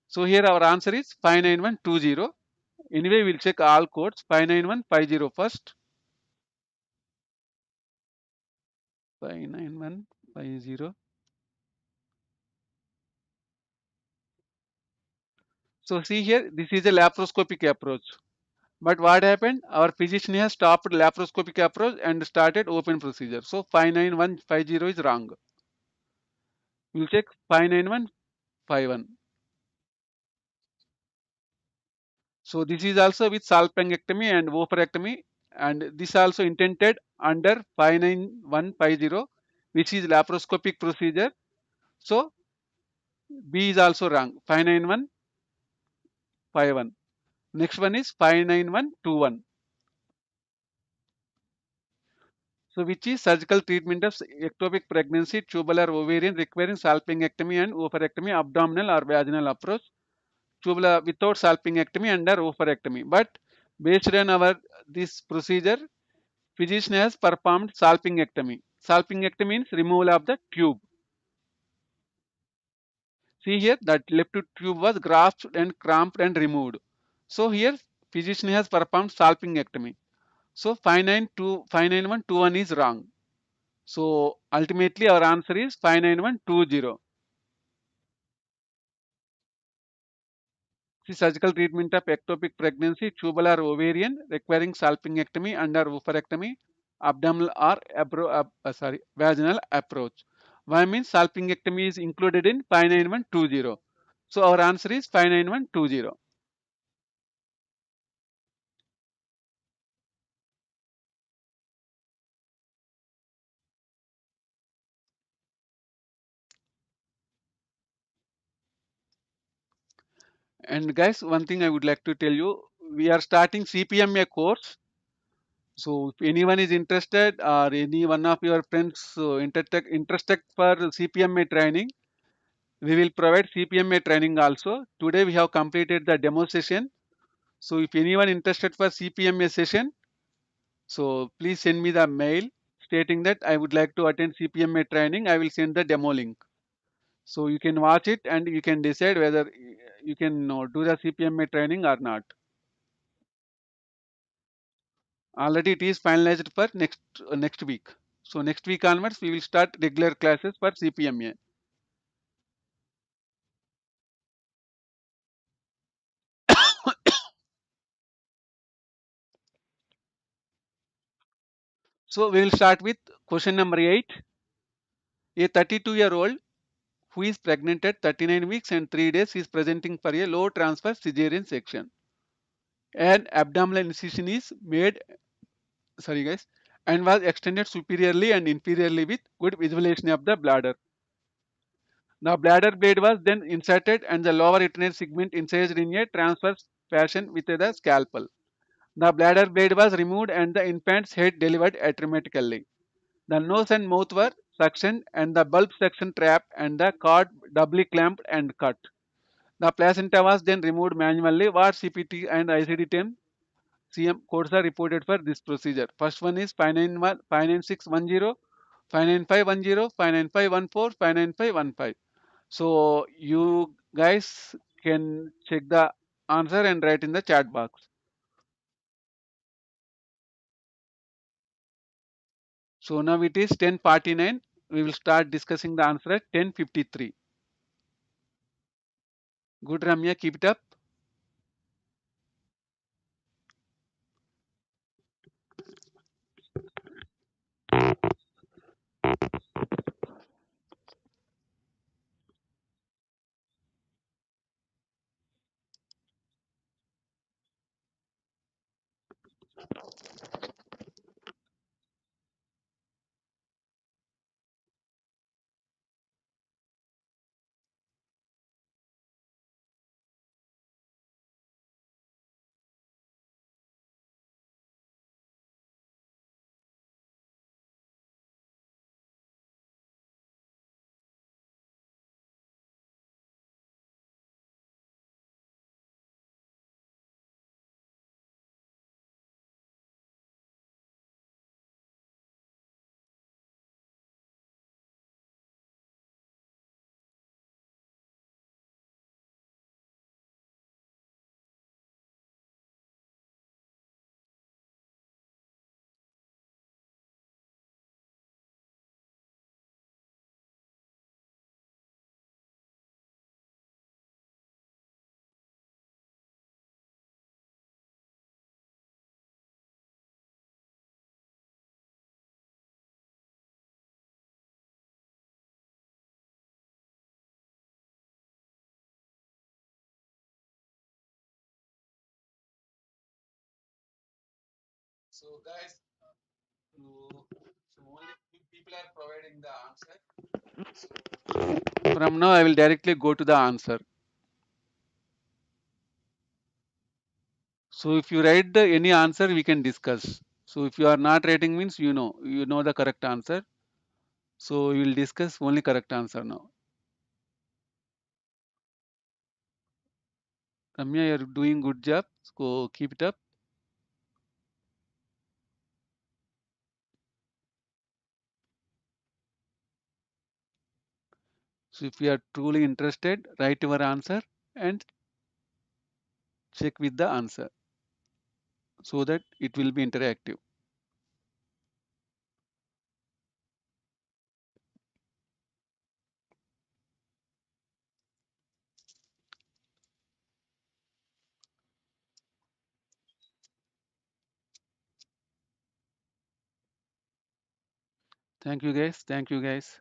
So here our answer is 59120. Anyway, we'll check all codes 59150 first. 59150. So see here, this is a laparoscopic approach. But what happened? Our physician has stopped laparoscopic approach and started open procedure. So 59150 is wrong. We'll check 59151. So this is also with salpingectomy and oophorectomy, and this also intended under 59150, which is laparoscopic procedure. So B is also wrong. 59151. Next one is 59121. So which is surgical treatment of ectopic pregnancy, tubular ovarian requiring salpingectomy and oophorectomy, abdominal or vaginal approach, tubular without salpingectomy under oophorectomy. But based on our this procedure, physician has performed salpingectomy. Salpingectomy means removal of the tube. See here that left tube was grasped and cramped and removed. So here physician has performed salpingectomy. So 59121 is wrong. So ultimately our answer is 59120. See surgical treatment of ectopic pregnancy, tubular ovarian requiring salpingectomy under oophorectomy, abdominal or vaginal approach. Why means salpingectomy is included in 59120. So our answer is 59120. And guys, one thing I would like to tell you, we are starting CPMA course. So if anyone is interested or any one of your friends interested for CPMA training, we will provide CPMA training also. Today we have completed the demo session. So if anyone interested for CPMA session, so please send me the mail stating that I would like to attend CPMA training. I will send the demo link. So you can watch it and you can decide whether you can do the CPMA training or not. Already it is finalized for next week. So next week onwards we will start regular classes for CPMA. So we will start with question number 8. A 32-year-old who is pregnant at 39 weeks and 3 days is presenting for a low transverse cesarean section. An abdominal incision is made, sorry guys, and was extended superiorly and inferiorly with good visualization of the bladder. The bladder blade was then inserted and the lower urinary segment incised in a transverse fashion with the scalpel. The bladder blade was removed and the infant's head delivered atraumatically. The nose and mouth were suction and the bulb suction trap and the cord doubly clamped and cut. The placenta was then removed manually. What CPT and ICD-10 CM codes are reported for this procedure? First one is 591 59610, 59510, 59514, 59515. So you guys can check the answer and write in the chat box. So now it is 10:49. We will start discussing the answer at 10:53. Good, Ramya, keep it up. So guys, so only people are providing the answer. From now, I will directly go to the answer. So if you write the any answer, we can discuss. So if you are not writing means you know the correct answer. So we will discuss only correct answer now. Ramya, you're doing good job. So keep it up. So if you are truly interested, write your answer and check with the answer so that it will be interactive. Thank you guys. Thank you guys.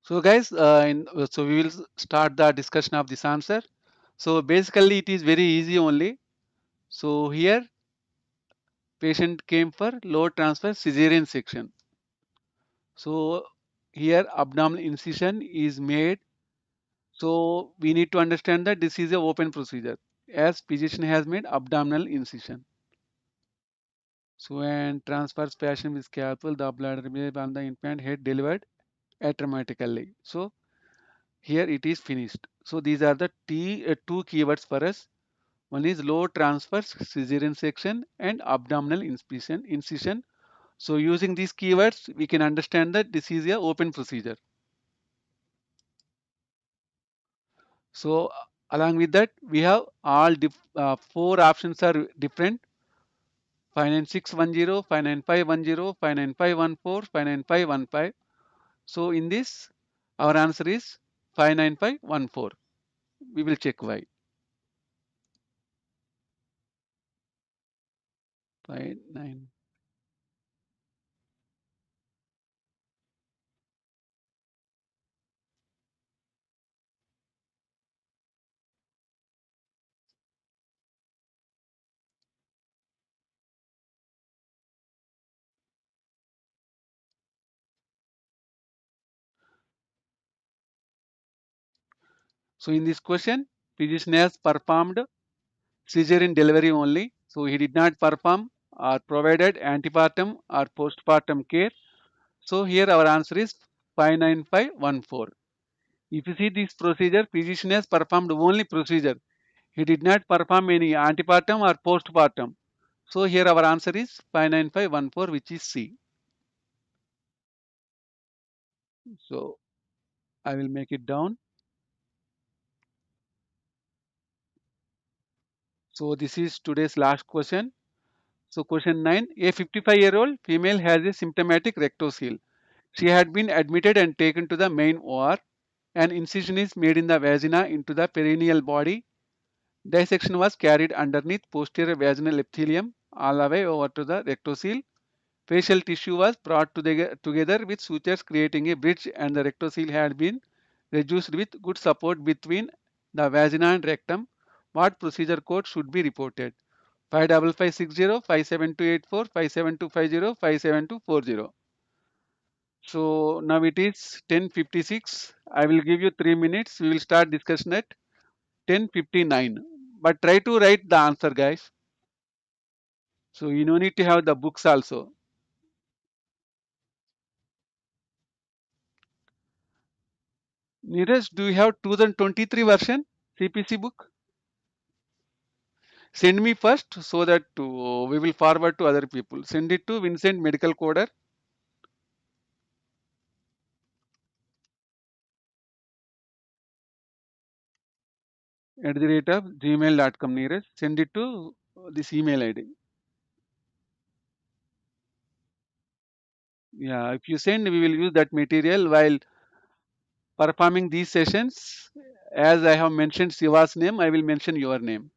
So guys, so we will start the discussion of this answer. So basically, it is very easy only. So here, patient came for low transfer cesarean section. So here, abdominal incision is made. So we need to understand that this is a open procedure, as physician has made abdominal incision. So when transfers patient with scalpel, the bladder on the implant head delivered atraumatically. So here it is finished. So these are the two keywords for us. One is low transverse cesarean section and abdominal incision. So using these keywords, we can understand that this is a open procedure. So along with that, we have all four options are different. 59610, 59510, 59514, 59515. So in this, our answer is 59514. We will check why. 59. So in this question, physician has performed cesarean delivery only. So he did not perform or provided antepartum or postpartum care. So here our answer is 59514. If you see this procedure, physician has performed only procedure. He did not perform any antepartum or postpartum. So here our answer is 59514, which is C. So I will make it down. So this is today's last question. So question 9, a 55-year-old female has a symptomatic rectocele. She had been admitted and taken to the main OR. An incision is made in the vagina into the perineal body. Dissection was carried underneath posterior vaginal epithelium all the way over to the rectocele. Facial tissue was brought together with sutures creating a bridge, and the rectocele had been reduced with good support between the vagina and rectum. What procedure code should be reported? 55560, 57284, 57250, 57240. So now it is 10:56. I will give you 3 minutes. We will start discussion at 10:59. But try to write the answer, guys. So you no need to have the books also. Neeraj, do you have 2023 version CPC book? Send me first so that we will forward to other people. Send it to Vincent Medical Coder at the rate of gmail.com. Neeraj, send it to this email ID. Yeah, if you send, we will use that material while performing these sessions. As I have mentioned Siva's name, I will mention your name.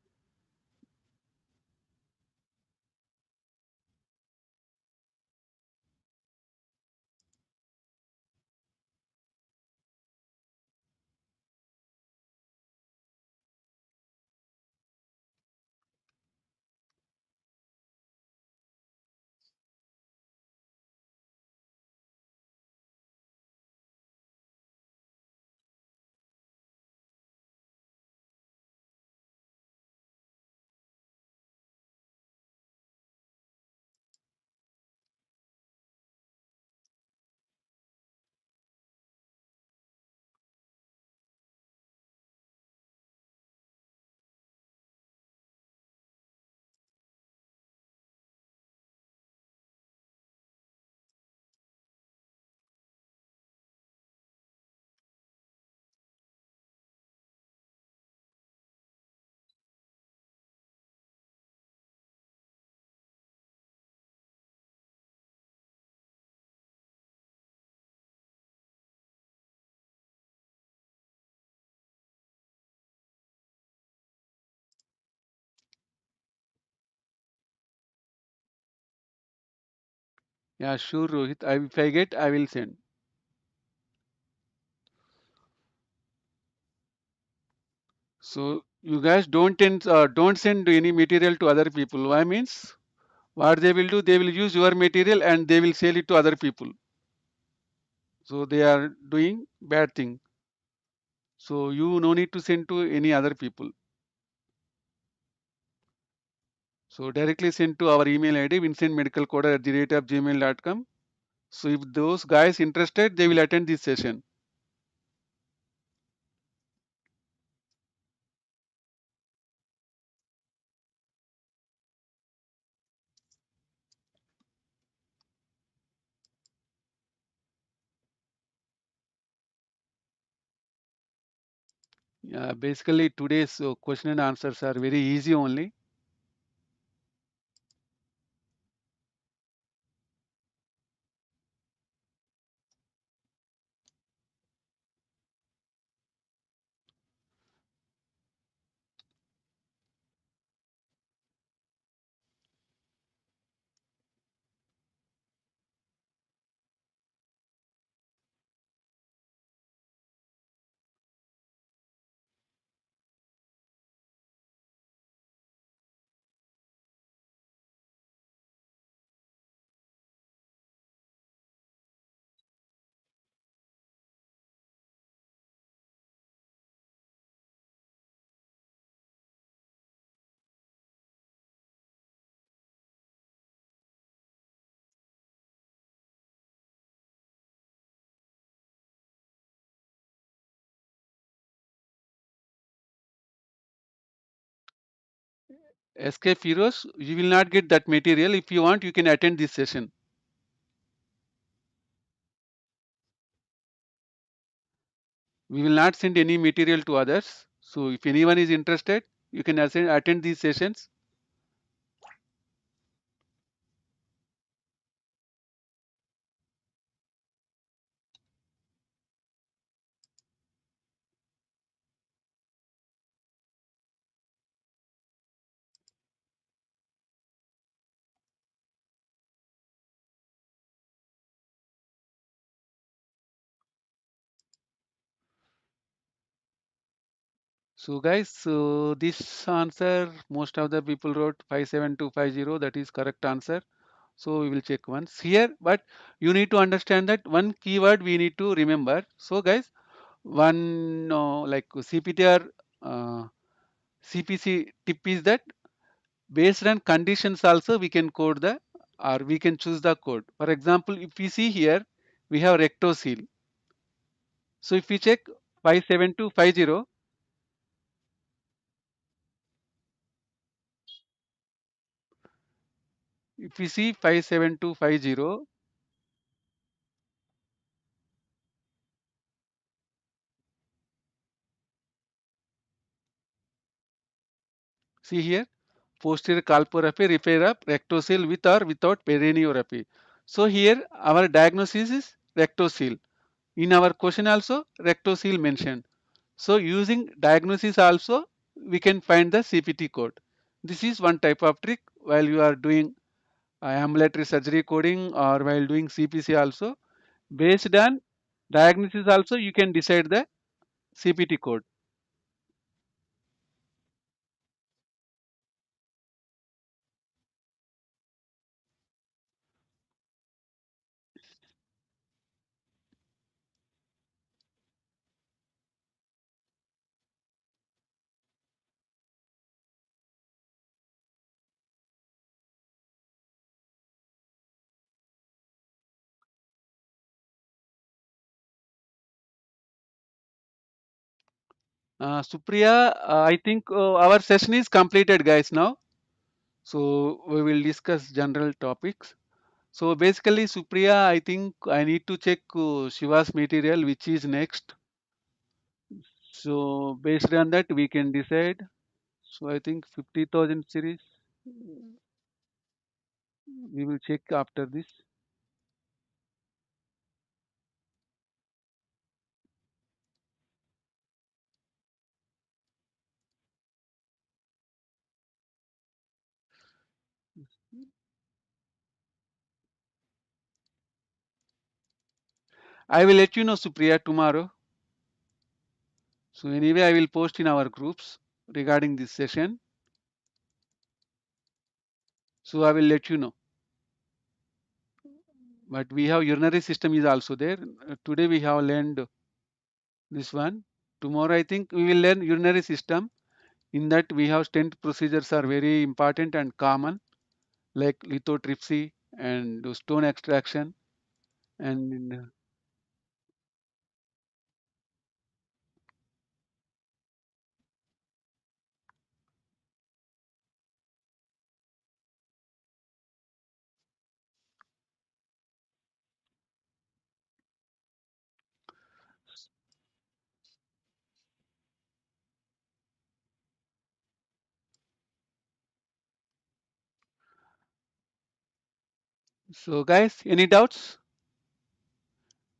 Yeah, sure, Rohit. If I get, I will send. So you guys don't send any material to other people. Why means what they will do? They will use your material and they will sell it to other people. So they are doing bad thing. So you no need to send to any other people. So directly send to our email ID vincentmedicalcoder@gmail.com. So if those guys interested, they will attend this session. Basically today's question and answers are very easy only. SK Firoz, you will not get that material. If you want, you can attend this session. We will not send any material to others. So if anyone is interested, you can attend these sessions. So guys, so this answer, most of the people wrote 57250. That is correct answer. So we will check once here, but you need to understand that one keyword we need to remember. So guys, one like CPTR, CPC tip is that based on conditions also we can code the or we can choose the code. For example, if we see here, we have rectoseal. So if we check 57250, if we see 57250, see here, posterior colporrhaphy, repair of rectoseal with or without perineorrhaphy. So here our diagnosis is rectoseal. In our question also rectoseal mentioned. So using diagnosis also we can find the CPT code. This is one type of trick while you are doing ambulatory surgery coding or while doing CPC also. Based on diagnosis also you can decide the CPT code. Supriya, I think our session is completed guys now. So we will discuss general topics. So basically Supriya, I think I need to check Shiva's material which is next. So based on that we can decide. So I think 50,000 series we will check after this. I will let you know Supriya tomorrow. So anyway I will post in our groups regarding this session. So I will let you know. But we have urinary system is also there. Today we have learned this one. Tomorrow I think we will learn urinary system. In that we have stent procedures are very important and common like lithotripsy and stone extraction and so guys any doubts?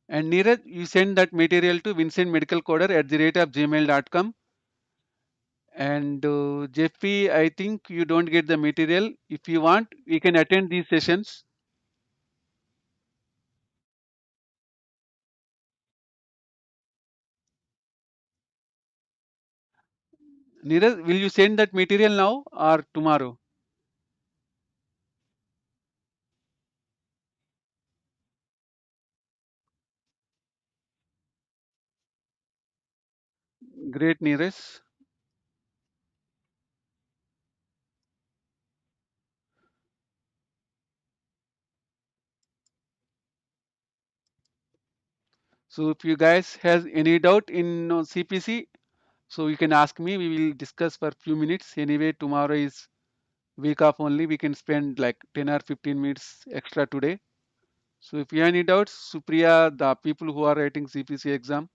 And Neeraj, you send that material to Vincent Medical Coder at the rate of gmail.com. And Jeffy, I think you don't get the material. If you want, we can attend these sessions. Neeraj, will you send that material now or tomorrow? Great, Neeraj. So if you guys has any doubt in CPC, so you can ask me. We will discuss for few minutes. Anyway, tomorrow is week off only, we can spend like 10 or 15 minutes extra today. So if you have any doubts, Supriya, the people who are writing CPC exam,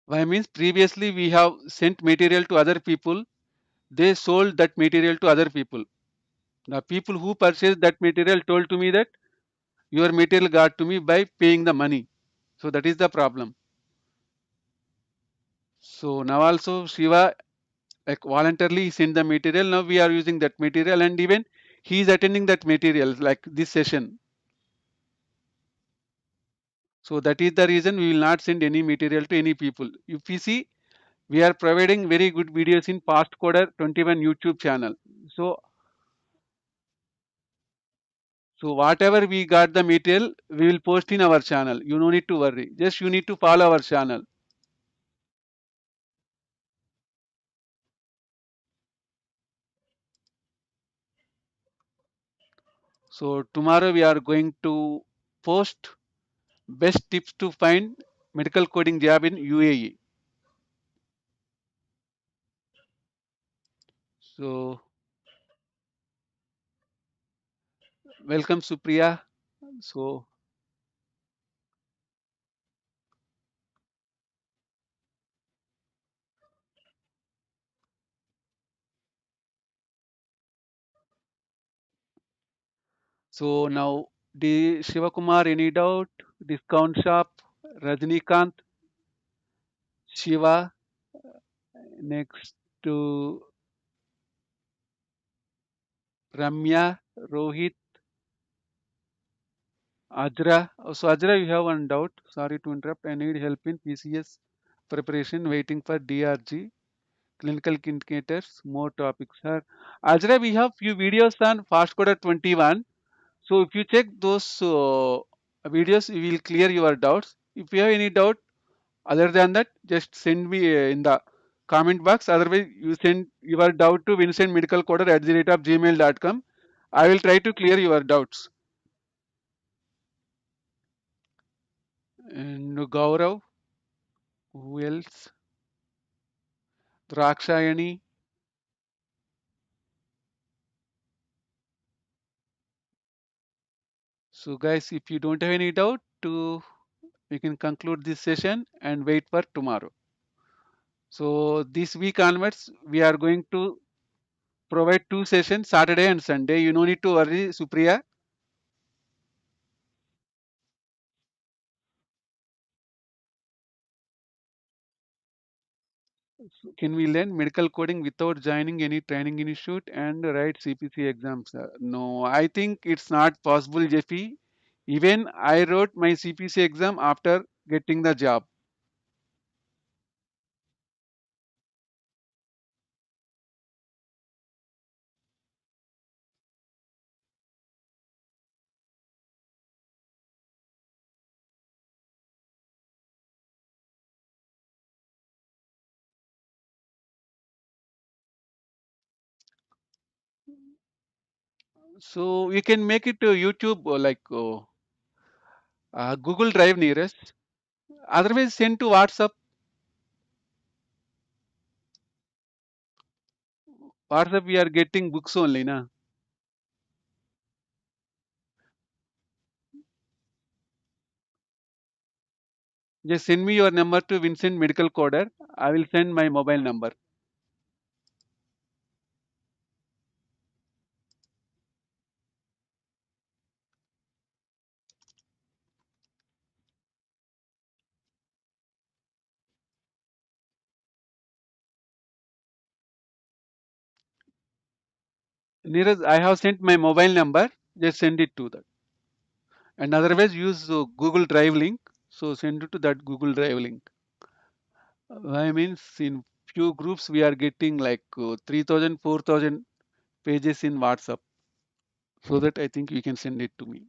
why means previously we have sent material to other people, they sold that material to other people. The people who purchased that material told to me that your material got to me by paying the money. So that is the problem. So now also Shiva like voluntarily sent the material. Now we are using that material and even he is attending that material like this session. So that is the reason we will not send any material to any people. If you see, we are providing very good videos in Fast Coder 21 YouTube channel. So so whatever we got the material, we will post in our channel. You no need to worry. Just you need to follow our channel. So tomorrow we are going to post best tips to find medical coding job in UAE. So welcome Supriya. So so now the Shivakumar, any doubt? Discount shop, Rajnikant, Shiva, next to Ramya, Rohit, Ajra. Oh, so Ajra, you have one doubt. Sorry to interrupt. I need help in PCS preparation, waiting for DRG, clinical indicators, more topics. Sir, Ajra, we have few videos on Fast Coder 21. So if you check those videos, you will clear your doubts. If you have any doubt other than that, just send me in the comment box. Otherwise, you send your doubt to vincentmedicalcoder@gmail.com. I will try to clear your doubts. And Gaurav, who else? Drakshayani. So guys, if you don't have any doubt, we can conclude this session and wait for tomorrow. So this week onwards, we are going to provide two sessions, Saturday and Sunday. You no need to worry, Supriya. So can we learn medical coding without joining any training institute and write CPC exams? No, I think it's not possible, Jeffy. Even I wrote my CPC exam after getting the job. So you can make it to YouTube or like Google Drive nearest. Otherwise, send to WhatsApp. WhatsApp, we are getting books only, na. Just send me your number to Vincent Medical Coder. I will send my mobile number. Neeraj, I have sent my mobile number. Just send it to that. And otherwise, use Google Drive link. So send it to that Google Drive link. I mean, in few groups we are getting like 3,000, 4,000 pages in WhatsApp. So that I think you can send it to me.